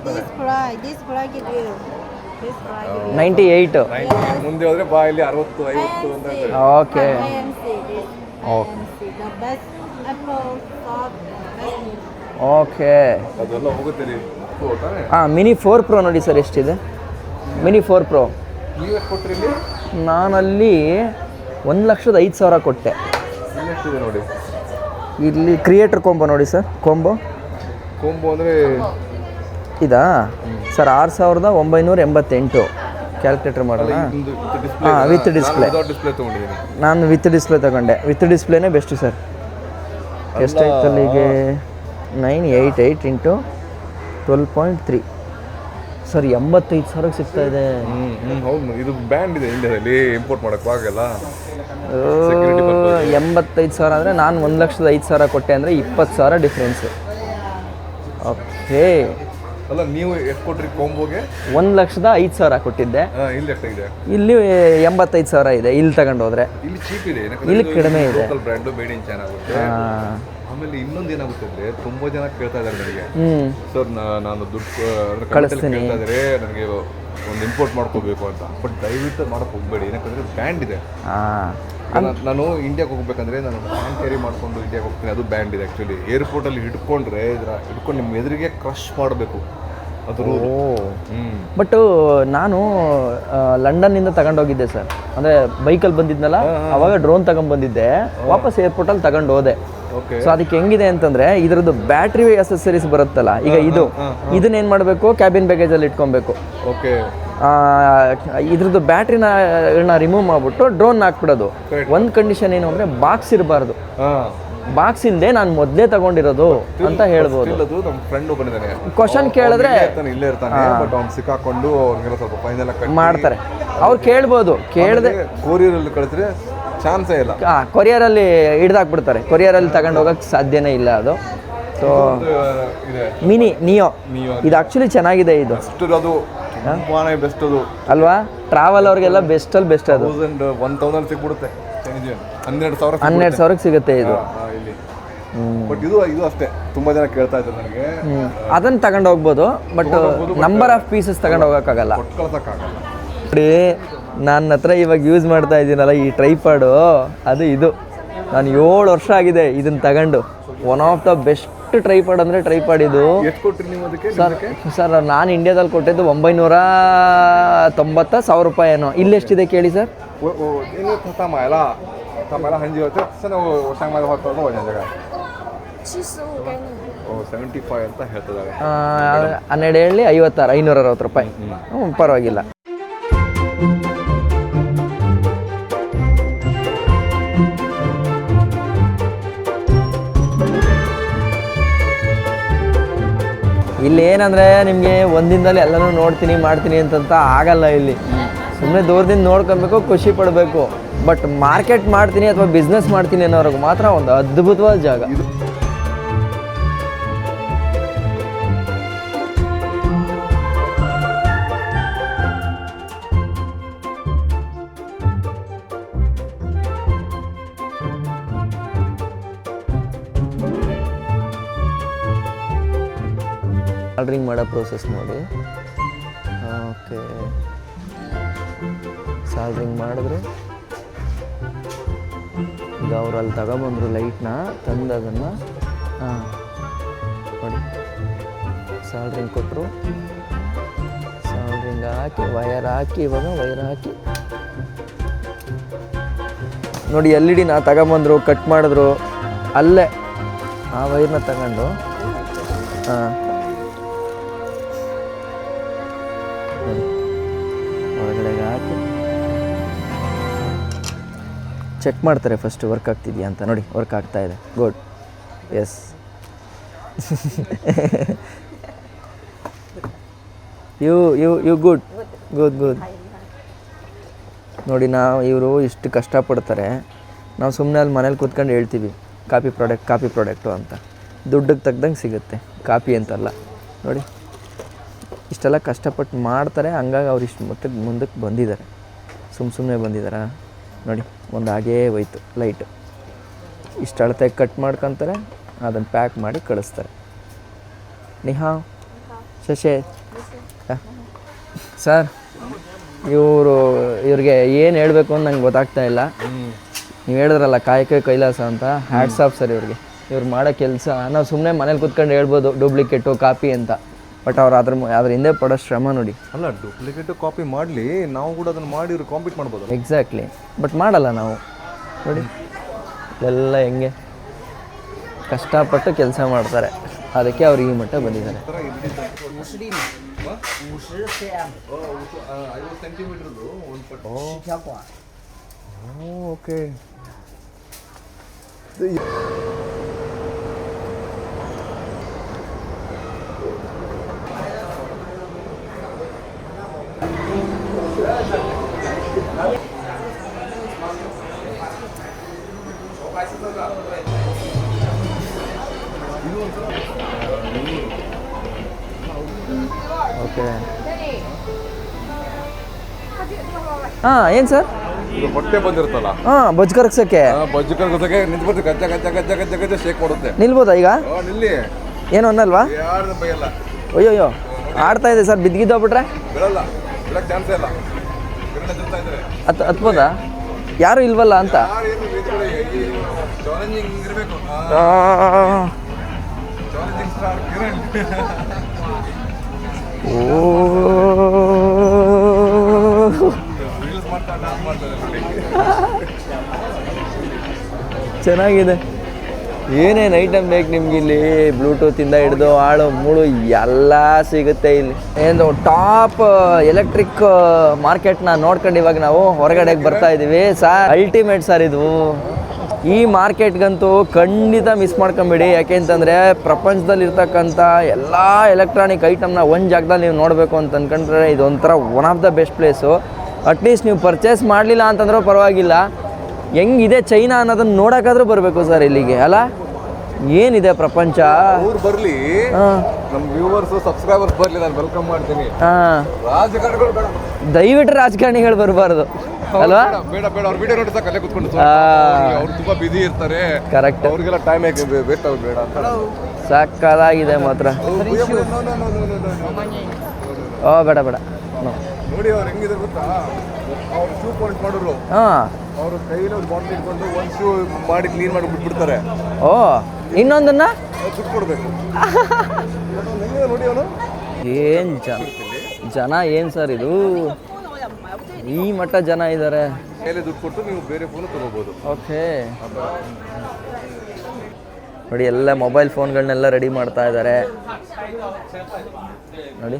This fry give you. This fry give you. 98 ಮುಂದೆ ಹೋದ್ರೆ ಬಾ ಇಲ್ಲಿ 60 50 ಅಂತ ಹೇಳ್ತಾರೆ okay IMC this. IMC the best apple soft best. Okay ಅದೆಲ್ಲ ಹೋಗುತ್ತೆ ರೀ ತಾನೆ ಹಾಂ ಮಿನಿ 4 ಪ್ರೋ ನೋಡಿ ಸರ್ ಎಷ್ಟಿದೆ ಮಿನಿ 4 ಪ್ರೋ ನೀವು ಎಷ್ಟು ಕೊಟ್ರಿ ಇಲ್ಲಿ ನಾನಲ್ಲಿ 1,05,000 ಕೊಟ್ಟೆ ಇಲ್ಲಿ ಎಷ್ಟಿದೆ ನೋಡಿ ಇಲ್ಲಿ ಕ್ರಿಯೇಟರ್ ಕೊಂಬೋ ನೋಡಿ ಸರ್ ಕೊಂಬೋ ಅಂದರೆ ಇದಾ ಸರ್ 6,988 ಕ್ಯಾಲ್ಕುಲೇಟರ್ ಮಾಡೋಣ ಹಾಂ ವಿತ್ ಡಿಸ್ಪ್ಲೇ ಡಿಸ್ಪ್ಲೇ ತೊಗೊಂಡಿದ್ದೀನಿ ನಾನು ವಿತ್ ಡಿಸ್ಪ್ಲೇ ತಗೊಂಡೆ ವಿತ್ ಡಿಸ್ಪ್ಲೇನೇ ಬೆಸ್ಟು ಸರ್ ಎಷ್ಟಾಯ್ತು ಅಲ್ಲಿಗೆ 988 ಇಂಟು 12.3 ಸರ್ 85,000 ಸಿಗ್ತಾ ಇದೆ ಹೌದು ಇದು ಬ್ಯಾಂಡ್ ಇದೆ ಇಂಡಿಯಾದಲ್ಲಿ ಇಂಪೋರ್ಟ್ ಮಾಡೋಕ್ಕೂ ಆಗಲ್ಲ 85,000 ಅಂದರೆ ನಾನು 1,05,000 ಕೊಟ್ಟೆ ಅಂದರೆ 20,000 ಡಿಫ್ರೆನ್ಸು ಓಕೆ ಅಲ್ಲ ನೀವು ಎಷ್ಟು ಕೊಟ್ರಿ ಕೊಂಬೋಗೆ 1,05,000 ಕೊಟ್ಟಿದ್ದೆ ಇಲ್ಲಿ ಎಷ್ಟಾಗಿದೆ ಇಲ್ಲಿ 85,000 ಇದೆ ಇಲ್ಲಿ ತಗೊಂಡು ಹೋದ್ರೆ ಇಲ್ಲಿ ಚೀಪ್ ಇದೆ ಇಲ್ಲಿ ಕಡಿಮೆ ಇದೆ ಬ್ರ್ಯಾಂಡು ಮೇಡ್ ಇನ್ ಚೈನಾ ಆಗುತ್ತೆ ಆಮೇಲೆ ಇನ್ನೊಂದು ಏನಾಗುತ್ತೆ ಅಂದ್ರೆ ತುಂಬಾ ಜನ ಕೇಳ್ತಾ ಇದ್ದಾರೆ ನನಗೆ ಸರ್ ನಾನು ದುಡ್ಡು ಕಳಿಸ್ತೀನಿ. ಕೇಳ್ತಾ ಇದ್ದಾರೆ ನನಗೆ ಒಂದು ಇಂಪೋರ್ಟ್ ಮಾಡ್ಕೋಬೇಕು ಅಂತ ಬಟ್ ದಯವಿಟ್ಟು ಮಾಡಕ್ಕೆ ಹೋಗ್ಬೇಡಿ ಯಾಕಂದ್ರೆ ಬ್ಯಾಂಡ್ ಇದೆ ನಾನು ಇಂಡಿಯಾಗೆ ಹೋಗ್ಬೇಕಂದ್ರೆ ನಾನು ಹ್ಯಾಂಡ್ ಕ್ಯಾರಿ ಮಾಡ್ಕೊಂಡು ಇಂಡಿಯಾಗೆ ಹೋಗ್ತೀನಿ ಅದು ಬ್ಯಾಂಡ್ ಇದೆ ಆ್ಯಕ್ಚುಲಿ ಏರ್ಪೋರ್ಟಲ್ಲಿ ಹಿಡ್ಕೊಂಡ್ರೆ ಹಿಡ್ಕೊಂಡು ನಿಮ್ಮ ಎದುರಿಗೆ ಕ್ರಶ್ ಮಾಡಬೇಕು ಅದು ಬಟ್ ನಾನು ಲಂಡನ್ನಿಂದ ತಗೊಂಡೋಗಿದ್ದೆ ಸರ್ ಅಂದರೆ ಬೈಕಲ್ಲಿ ಬಂದಿದ್ನಲ್ಲ ಅವಾಗ ಡ್ರೋನ್ ತಗೊಂಡ್ಬಂದಿದ್ದೆ ವಾಪಸ್ ಏರ್ಪೋರ್ಟಲ್ಲಿ ತಗೊಂಡು ಹೋದೆ ಓಕೆ ಸೊ ಅದಕ್ಕೆ ಹೆಂಗಿದೆ ಅಂತಂದರೆ ಇದರದ್ದು ಬ್ಯಾಟ್ರಿ ಅಸೆಸರೀಸ್ ಬರುತ್ತಲ್ಲ ಈಗ ಇದನ್ನ ಏನು ಮಾಡಬೇಕು ಕ್ಯಾಬಿನ್ ಬ್ಯಾಗೇಜಲ್ಲಿ ಇಟ್ಕೊಬೇಕು ಓಕೆ ಇದ್ರದ್ದು ಬ್ಯಾಟ್ರಿನ ರಿಮೂವ್ ಮಾಡಿಬಿಟ್ಟು ಡ್ರೋನ್ ಹಾಕ್ಬಿಡೋದು ಒಂದು ಕಂಡೀಷನ್ ಏನು ಅಂದರೆ ಬಾಕ್ಸ್ ಇರಬಾರ್ದು ಬಾಕ್ಸ್ ಇಲ್ಲದೆ ನಾನು ಮೊದಲೇ ತಗೊಂಡಿರೋದು ಅಂತ ಹೇಳ್ಬೋದು ಅದು ನಮ್ಮ ಫ್ರೆಂಡ್ ಬಂದಿದ್ದಾನೆ ಕ್ವಶನ್ ಕೇಳಿದ್ರೆ ಇಲ್ಲೇ ಇರ್ತಾನೆ ಬಟ್ ಅವ್ನು ಸಿಕ್ಕಾಕೊಂಡು ಅವ್ರಿಗೆಲ್ಲ ಸ್ವಲ್ಪ ಫೈನಲ್ ಮಾಡ್ತಾರೆ ಅವ್ರು ಕೇಳ್ಬೋದು ಕೇಳದೆ ಕೊರಿಯರಲ್ಲಿ ಕಳಿಸಿದ್ರೆ ಚಾನ್ಸೇ ಇಲ್ಲ ಕೊರಿಯರಲ್ಲಿ ಹಿಡ್ದಾಕ್ಬಿಡ್ತಾರೆ ಕೊರಿಯರಲ್ಲಿ ತಗೊಂಡು ಹೋಗೋಕ್ಕೆ ಸಾಧ್ಯನೇ ಇಲ್ಲ ಅದು ಸೊ ಇದೆ ಮಿನಿ ನಿಯೋ ಇದು ಆ್ಯಕ್ಚುಲಿ ಚೆನ್ನಾಗಿದೆ ಇದು ಅಷ್ಟು ಅದು ತುಂಬಾನೇ ಬೆಸ್ಟ್ ಅದು ಅಲ್ವಾ ಟ್ರಾವೆಲ್ ಅವ್ರಿಗೆಲ್ಲ ಬೆಸ್ಟಲ್ಲಿ ಬೆಸ್ಟ್ ಅದು 1000 ಸಿಗ್ಬಿಡುತ್ತೆ 12,000 12,000 ಸಿಗುತ್ತೆ ಇದು ಇಲ್ಲಿ ಬಟ್ ಇದು ಅಷ್ಟೇ ತುಂಬಾ ಜನ ಕೇಳ್ತಾ ಇದ್ದಾರೆ ನನಗೆ ಅದನ್ನು ತಗೊಂಡು ಹೋಗ್ಬೋದು ಬಟ್ ನಂಬರ್ ಆಫ್ ಪೀಸಸ್ ತಗೊಂಡು ಹೋಗೋಕ್ಕಾಗಲ್ಲ ಕೊಟ್ಟು ಕಳ್ಸೋಕ್ಕಾಗಲ್ಲ ನೋಡಿ ನನ್ನ ಹತ್ರ ಇವಾಗ ಯೂಸ್ ಮಾಡ್ತಾ ಇದ್ದೀನಲ್ಲ ಈ ಟ್ರೈಪಾಡು ಅದು ಇದು ನಾನು 7 ವರ್ಷ ಆಗಿದೆ ಇದನ್ನು ತಗೊಂಡು one of the best tripod ಅಂದರೆ ಟ್ರೈಪಾಡ್ ಇದು ಎಷ್ಟು ಕೊಟ್ರಿ ನೀವು ಅದಕ್ಕೆ ಸರ್ ನಾನು ಇಂಡಿಯಾದಲ್ಲಿ ಕೊಟ್ಟಿದ್ದು 990 ರೂಪಾಯಿ ಏನೋ ಇಲ್ಲಿ ಎಷ್ಟಿದೆ ಕೇಳಿ sir ini pertama lah hanji itu sana sang mai hotel itu banyak jaga 75给你。 75 ಅಂತ ಹೇಳ್ತಿದ್ದಾರೆ 12 ಹೇಳಿ 56 560 ರೂಪಾಯಿ ಪರವಾಗಿಲ್ಲ ಇಲ್ಲಿ ಏನಂದರೆ ನಿಮಗೆ ಒಂದಿನದಲ್ಲಿ ಎಲ್ಲನೂ ನೋಡ್ತೀನಿ ಮಾಡ್ತೀನಿ ಅಂತಂತ ಆಗಲ್ಲ ಇಲ್ಲಿ ಸುಮ್ಮನೆ ದೂರದಿಂದ ನೋಡ್ಕೊಬೇಕು, ಖುಷಿ ಪಡಬೇಕು. ಬಟ್ ಮಾರ್ಕೆಟ್ ಮಾಡ್ತೀನಿ ಅಥವಾ ಬಿಸ್ನೆಸ್ ಮಾಡ್ತೀನಿ ಅನ್ನೋರ್ಗೆ ಮಾತ್ರ ಒಂದು ಅದ್ಭುತವಾದ ಜಾಗ. ಸಾಲ್ಡ್ರಿಂಗ್ ಮಾಡೋ ಪ್ರೋಸೆಸ್ ನೋಡಿ. ಓಕೆ, ಸಾಲ್ಡ್ರಿಂಗ್ ಮಾಡಿದ್ರು. ಈಗ ಅವ್ರು ಅಲ್ಲಿ ತಗೊಂಬಂದರು ಲೈಟ್ನ, ತಂದು ಅದನ್ನು ನೋಡಿ ಸಾಲ್ಡ್ರಿಂಗ್ ಕೊಟ್ಟರು. ಸಾಲ್ಡ್ರಿಂಗ್ ಹಾಕಿ ವಯರ್ ಹಾಕಿ, ಇವಾಗ ವಯರ್ ಹಾಕಿ ನೋಡಿ LED ನ ತಗೊಂಬಂದರು, ಕಟ್ ಮಾಡಿದ್ರು. ಅಲ್ಲೇ ಆ ವೈರ್ನ ತಗೊಂಡು ಒಳಗಡೆಗೆ ಹಾಕಿ ಚೆಕ್ ಮಾಡ್ತಾರೆ ಫಸ್ಟ್ ವರ್ಕ್ ಆಗ್ತಿದೆಯಾ ಅಂತ. ನೋಡಿ ವರ್ಕ್ ಆಗ್ತಾ ಇದೆ, good, yes. You good good good. ನೋಡಿ ಇವರು ಇಷ್ಟು ಕಷ್ಟಪಡ್ತಾರೆ, ನಾವು ಸುಮ್ಮನೆ ಅಲ್ಲಿ ಮನೇಲಿ ಕೂತ್ಕೊಂಡು ಹೇಳ್ತೀವಿ ಕಾಪಿ ಪ್ರಾಡಕ್ಟು ಅಂತ. ದುಡ್ಡಿಗೆ ತಗ್ದಂಗೆ ಸಿಗುತ್ತೆ, ಕಾಪಿ ಅಂತಲ್ಲ. ನೋಡಿ ಇಷ್ಟೆಲ್ಲ ಕಷ್ಟಪಟ್ಟು ಮಾಡ್ತಾರೆ, ಹಂಗಾಗಿ ಅವ್ರು ಇಷ್ಟು ಮುಂದಕ್ಕೆ ಬಂದಿದ್ದಾರೆ. ಸುಮ್ಮನೆ ಬಂದಿದ್ದಾರಾ ನೋಡಿ, ಒಂದು ಹಾಗೇ ಹೋಯ್ತು ಲೈಟು. ಇಷ್ಟು ಅಳತೆಗೆ ಕಟ್ ಮಾಡ್ಕೊತಾರೆ, ಅದನ್ನು ಪ್ಯಾಕ್ ಮಾಡಿ ಕಳಿಸ್ತಾರೆ. ನಿಹಾ ಶಶೆ ಸರ್, ಇವ್ರಿಗೆ ಏನು ಹೇಳಬೇಕು ಅಂತ ನಂಗೆ ಗೊತ್ತಾಗ್ತಾ ಇಲ್ಲ. ನೀವು ಹೇಳಿದ್ರಲ್ಲ ಕಾಯಕ ಕೈಲಾಸ ಅಂತ, ಹ್ಯಾಟ್ಸ್ ಆಫ್ ಸರ್ ಇವ್ರಿಗೆ. ಇವ್ರು ಮಾಡೋ ಕೆಲಸ ನಾವು ಸುಮ್ಮನೆ ಮನೇಲಿ ಕೂತ್ಕೊಂಡು ಹೇಳ್ಬೋದು ಡೂಪ್ಲಿಕೇಟು ಕಾಪಿ ಅಂತ, ಬಟ್ ಅವ್ರು ಅದ್ರ ಹಿಂದೆ ಪಡೋ ಶ್ರಮ ನೋಡಿ. ಅಲ್ಲ, ಡೂಪ್ಲಿಕೇಟು ಕಾಪಿ ಮಾಡಲಿ, ನಾವು ಕೂಡ ಅದನ್ನು ಮಾಡಿ ಇವ್ರು ಕಾಂಪೀಟ್ ಮಾಡ್ಬೋದು. ಎಕ್ಸಾಕ್ಟ್ಲಿ, ಬಟ್ ಮಾಡಲ್ಲ ನಾವು. ನೋಡಿ ಎಲ್ಲ ಹೆಂಗೆ ಕಷ್ಟಪಟ್ಟು ಕೆಲಸ ಮಾಡ್ತಾರೆ, ಅದಕ್ಕೆ ಅವ್ರು ಈ ಮಟ್ಟ ಬಂದಿದ್ದಾರೆ. Okay, okay. ಹಾಂ, ಏನು ಸರ್? ಇದು ಹೊಟ್ಟೆ ಬಂದಿರುತ್ತಲ್ಲ, ಬಜ್ಜು ಕರಗ್ಸೋಕ್ಕೆ ಬಜ್ಜು ಕರಗೋದಕ್ಕೆ ನಿಂತ್ಬಿಡ್ತು, ಗಜ್ಜ ಗಜ್ಜ ಗಜ್ಜ ಗಜ್ಜ ಗಜ್ಜ ಶೇಕ್ ಮಾಡುತ್ತೆ. ನಿಲ್ಬೋದಾ ಈಗ? ನಿಲ್ಲಿ, ಏನು ಅನ್ನಲ್ವಾ? ಯಾರು ಬೈಯಲ್ಲ. ಅಯ್ಯೋ ಆಡ್ತಾ ಇದೆ ಸರ್, ಬಿದ್ದಿದ್ದೋಗ್ಬಿಟ್ರೆ ಬಿಡಲ್ಲ, ಬಿಡಕ್ಕೆ ಚಾನ್ಸೇ ಇಲ್ಲ. ಹತ್ಬೋದಾ? ಯಾರು ಇಲ್ವಲ್ಲ ಅಂತ. ಚಾಲೆಂಜಿಂಗ್ ಇರಬೇಕು. Challenging star Kiran. ಚೆನ್ನಾಗಿದೆ. ಏನೇನು ಐಟಮ್ ಬೇಕು ನಿಮ್ಗೆ ಇಲ್ಲಿ? ಬ್ಲೂಟೂತಿಂದ ಹಿಡಿದು ಆಳು ಮೂಳು ಎಲ್ಲ ಸಿಗುತ್ತೆ ಇಲ್ಲಿ. ಏನು ಟಾಪ್ ಎಲೆಕ್ಟ್ರಿಕ್ ಮಾರ್ಕೆಟ್ನ ನೋಡ್ಕೊಂಡು ಇವಾಗ ನಾವು ಹೊರಗಡೆಗೆ ಬರ್ತಾ ಇದ್ದೀವಿ ಸರ್. ಅಲ್ಟಿಮೇಟ್ ಸರ್ ಇದು. ಈ ಮಾರ್ಕೆಟ್ಗಂತೂ ಖಂಡಿತ ಮಿಸ್ ಮಾಡ್ಕೊಂಬೇಡಿ. ಯಾಕೆಂತಂದರೆ ಪ್ರಪಂಚದಲ್ಲಿರ್ತಕ್ಕಂಥ ಎಲ್ಲ ಎಲೆಕ್ಟ್ರಾನಿಕ್ ಐಟಮ್ನ ಒಂದು ಜಾಗದಲ್ಲಿ ನೀವು ನೋಡಬೇಕು ಅಂತ ಅಂದ್ಕೊಂಡ್ರೆ ಇದೊಂಥರ one of the best place. At least ನೀವು ಪರ್ಚೇಸ್ ಮಾಡಲಿಲ್ಲ ಅಂತಂದ್ರೂ ಪರವಾಗಿಲ್ಲ, ಹೆಂಗಿದೆ ಚೈನಾ ಅನ್ನೋದನ್ನು ನೋಡೋಕ್ಕಾದ್ರೂ ಬರಬೇಕು ಸರ್ ಇಲ್ಲಿಗೆ, ಅಲ್ಲ? ಏನಿದೆ ಪ್ರಪಂಚ. ಅವ್ರು ಬರಲಿ, ನಮ್ಮ ವ್ಯೂವರ್ಸ್ ಸಬ್ಸ್ಕ್ರೈಬರ್ಸ್ ಬರಲಿ, ನಾನು ವೆಲ್ಕಮ್ ಮಾಡ್ತೀನಿ. ರಾಜಕಾರಣಿಗಳು ಬೇಡ, ದಯವಿಟ್ಟು ರಾಜಕಾರಣಿಗಳು ಬರಬಾರ್ದು ಅಲ್ವಾ? ಬೇಡ ಬೇಡ, ಅವ್ರ ವಿಡಿಯೋ ನೋಡಿ ಸಾಕು, ಅಲ್ಲೇ ಕುತ್ಕೊಂಡು. ಅವ್ರು ತುಂಬಾ ಬಿಸಿ ಇರ್ತಾರೆ, ಕರೆಕ್ಟ್. ಅವ್ರಿಗೆಲ್ಲ ಟೈಮ್ ವೇಸ್ಟ್ ಆಗೋದು ಬೇಡ ಅಂತ. ಸಾಕಾಗಿದೆ ಮಾತ್ರ. ಓ ಬೇಡ ಬೇಡ ನೋಡಿ ಅವ್ರು ಹೆಂಗಿದೆ ಗೊತ್ತಾ? ಅವ್ರು ಶೂ ಪಾಲಿಶ್ ಮಾಡೋರು, ಅವರು ಕೈಯಲ್ಲಿ ಒಂದು ಬಾಟಲ್ ಇಟ್ಕೊಂಡು ಒಂದು ಶೂ ಮಾಡಿ ಕ್ಲೀನ್ ಮಾಡಿ ಬಿಟ್ಬಿಡ್ತಾರೆ. ಓ, ಇನ್ನೊಂದನ್ನ ದುಡ್ಡು ಕೊಡ್ಬೇಕು. ನೋಡಿ ಅವನು ಏನ್ ಜನ ಏನು ಸರ್ ಇದು? ಈ ಮಟ್ಟ ಜನ ಇದ್ದಾರೆ. ಕೈಯಲ್ಲಿ ದುಡ್ಡು ಕೊಟ್ಟು ನೀವು ಬೇರೆ ಫೋನ್ ತಗೋಬಹುದು. ಓಕೆ, ನೋಡಿ ಎಲ್ಲ ಮೊಬೈಲ್ ಫೋನ್ಗಳನ್ನೆಲ್ಲ ರೆಡಿ ಮಾಡ್ತಾ ಇದ್ದಾರೆ ನೋಡಿ.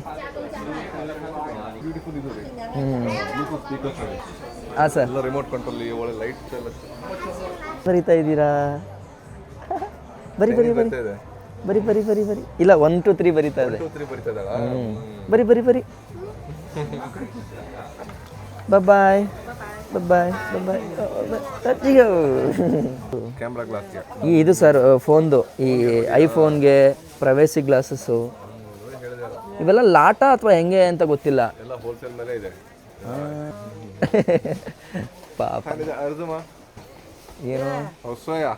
ಹಾಂ ಸರ್, ಎಲ್ಲ ರಿಮೋಟ್ ಕಂಟ್ರೋಲ್, ಒಳ್ಳೆ ಲೈಟ್ ಎಲ್ಲ ಬರಿತಾ ಇದ್ದೀರಾ? ಬರಿ ಬರಿ ಬರಿ ಬರಿ ಬರಿ ಬರಿ ಬರಿ. ಇಲ್ಲ 1 2 3 ಬರಿತಾ ಇದೆ. ಬರಿತಾ ಇದ್ದಾರಾ? ಬರಿ ಬರಿ ಬರಿ. ಬಾಯ್ ಬಾಯ್ ಬಾಯ್ ಕ್ಯಾಮ್ರಾ ಗ್ಲಾಸ್ಗೆ ಇದು ಸರ್ ಫೋನ್ದು ಈ ಐಫೋನ್ಗೆ ಪ್ರೈವೇಸಿ ಗ್ಲಾಸಸ್ಸು ಇವೆಲ್ಲ ಲಾಟ ಅಥವಾ ಹೆಂಗೆ ಅಂತ ಗೊತ್ತಿಲ್ಲ. ಎಲ್ಲ ಹೋಲ್ಸೇಲ್ ಮೇಲೆ ಇದೆ. ಪಾಪ ಅರ್ಜುಮ ಏನು ಹೊಸೋಯಾ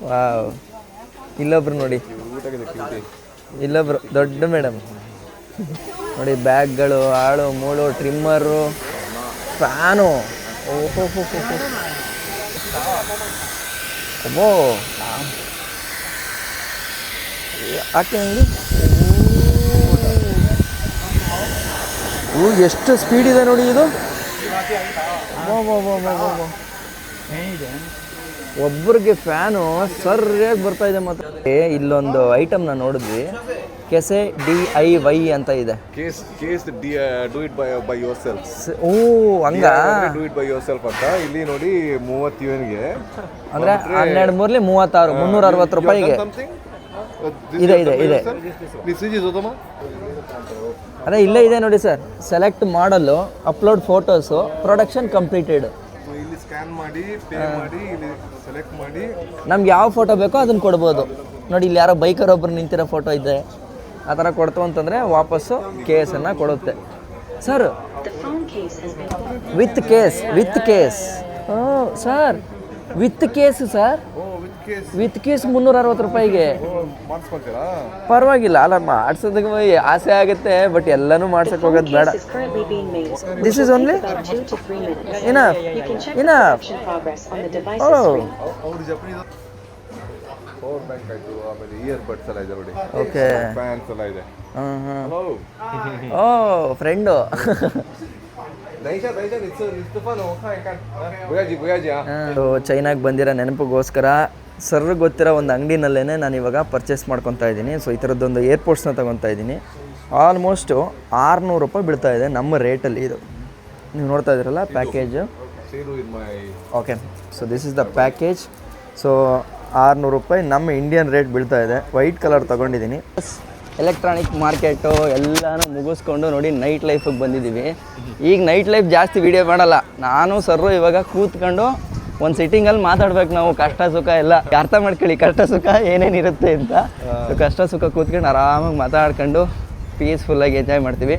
ವಾವ್. ಇಲ್ಲೊಬ್ರು ನೋಡಿ, ಇಲ್ಲೊಬ್ರು ದೊಡ್ಡ ಮೇಡಮ್ ನೋಡಿ, ಬ್ಯಾಗ್ಗಳು, ಆಳು ಮೂಳು, ಟ್ರಿಮ್ಮರು, ಫ್ಯಾನು. ಓಹೋ ಅಬ್ಬೋ ಯಾಕೆ ಎಷ್ಟು ಸ್ಪೀಡ್ ಇದೆ ನೋಡಿ ಇದು. ಒಬ್ಬರಿಗೆ ಫ್ಯಾನು ಸರಿಯಾಗಿ ಬರ್ತಾ ಇದೆ ಮಾತ್ರ. ಇಲ್ಲೊಂದು ಐಟಮ್ ನಾನು ನೋಡಿದ್ವಿ, ಕೆಸೆ DIY ಅಂತ ಇದೆ. Case do it by yourself. ಓ ಹಂಗ do it by yourself ಅಂತ ಇಲ್ಲಿ ನೋಡಿ 30 ಯುವನ್ಗೆ ಅಂದ್ರೆ 12 ಮೂರ್ಲಿ 36 360 ರೂಪಾಯಿಗೆ ಇದೆ ಇದೆ ಇದೆ. ಅದೇ ಇಲ್ಲೇ ಇದೆ ನೋಡಿ ಸರ್, ಸೆಲೆಕ್ಟ್ ಮಾಡಲು, ಅಪ್ಲೋಡ್ ಫೋಟೋಸು, ಪ್ರೊಡಕ್ಷನ್ ಕಂಪ್ಲೀಟೆಡ್. ಇಲ್ಲಿ ಸ್ಕ್ಯಾನ್ ಮಾಡಿ ಪೇ ಮಾಡಿ ಇಲ್ಲಿ ಸೆಲೆಕ್ಟ್ ಮಾಡಿ ನಮ್ಗೆ ಯಾವ ಫೋಟೋ ಬೇಕೋ ಅದನ್ನು ಕೊಡ್ಬೋದು. ನೋಡಿ ಇಲ್ಲಿ ಯಾರೋ ಬೈಕರ್ ಒಬ್ರು ನಿಂತಿರೋ ಫೋಟೋ ಇದೆ, ಆ ಥರ ಕೊಡ್ತು ಅಂತಂದರೆ ವಾಪಸ್ಸು ಕೇಸನ್ನು ಕೊಡುತ್ತೆ sir. With case sir, with case sir, with case 360 ರೂಪಾಯಿಗೆ ಮಾಡಿಸ್ಕೊಳ್ತೀರಾ? ಪರವಾಗಿಲ್ಲ. ಅಲ್ಲ ಮಾಡ್ಸೋದಕ್ಕೆ ಆಸೆ ಆಗುತ್ತೆ, ಬಟ್ ಎಲ್ಲನೂ ಮಾಡ್ಸಕ್ಕೆ ಹೋಗೋದು ಬೇಡ. This is only enough. ಓ ಅವ್ರು ಜಪನೀಸ್ ಪವರ್ ಬ್ಯಾಂಕ್ ಆಯ್ತು, ಆಮೇಲೆ ಇಯರ್ ಬಡ್ಸ್ ಎಲ್ಲ ಇದೆ ನೋಡಿ, ಓಕೆ, ಫ್ಯಾನ್ಸ್ ಎಲ್ಲ ಇದೆ. ಹಲೋ ಓ ಫ್ರೆಂಡು. ಚೈನಾಗೆ ಬಂದಿರೋ ನೆನಪಿಗೋಸ್ಕರ ಸರ್ ಗೊತ್ತಿರೋ ಒಂದು ಅಂಗಡಿನಲ್ಲೇ ನಾನು ಇವಾಗ ಪರ್ಚೇಸ್ ಮಾಡ್ಕೊತಾ ಇದ್ದೀನಿ. ಸೊ ಈ ಥರದ್ದೊಂದು ಏರ್ಪೋರ್ಟ್ಸ್ನ ತೊಗೊತಾ ಇದ್ದೀನಿ. ಆಲ್ಮೋಸ್ಟು 600 ರೂಪಾಯಿ ಬೀಳ್ತಾ ಇದೆ ನಮ್ಮ ರೇಟಲ್ಲಿ. ಇದು ನೀವು ನೋಡ್ತಾ ಇದ್ದೀರಲ್ಲ package. Okay, so this is the package. So 600 ರೂಪಾಯಿ ನಮ್ಮ ಇಂಡಿಯನ್ ರೇಟ್ ಬೀಳ್ತಾ ಇದೆ. ವೈಟ್ ಕಲರ್ ತೊಗೊಂಡಿದ್ದೀನಿ. ಎಲೆಕ್ಟ್ರಾನಿಕ್ ಮಾರ್ಕೆಟು ಎಲ್ಲನೂ ಮುಗಿಸ್ಕೊಂಡು ನೋಡಿ ನೈಟ್ ಲೈಫಿಗೆ ಬಂದಿದ್ದೀವಿ. ಈಗ ನೈಟ್ ಲೈಫ್ ಜಾಸ್ತಿ ವೀಡಿಯೋ ಮಾಡಲ್ಲ, ನಾನು ಸರ್ರು ಇವಾಗ ಕೂತ್ಕೊಂಡು ಒಂದು ಸಿಟ್ಟಿಂಗಲ್ಲಿ ಮಾತಾಡ್ಬೇಕು ನಾವು, ಕಷ್ಟ ಸುಖ ಎಲ್ಲ ಅರ್ಥ ಮಾಡ್ಕೊಳ್ಳಿ, ಕಷ್ಟ ಸುಖ ಏನೇನಿರುತ್ತೆ ಅಂತ. ಕಷ್ಟ ಸುಖ ಕೂತ್ಕೊಂಡು ಆರಾಮಾಗಿ ಮಾತಾಡ್ಕೊಂಡು ಪೀಸ್ಫುಲ್ಲಾಗಿ ಎಂಜಾಯ್ ಮಾಡ್ತೀವಿ.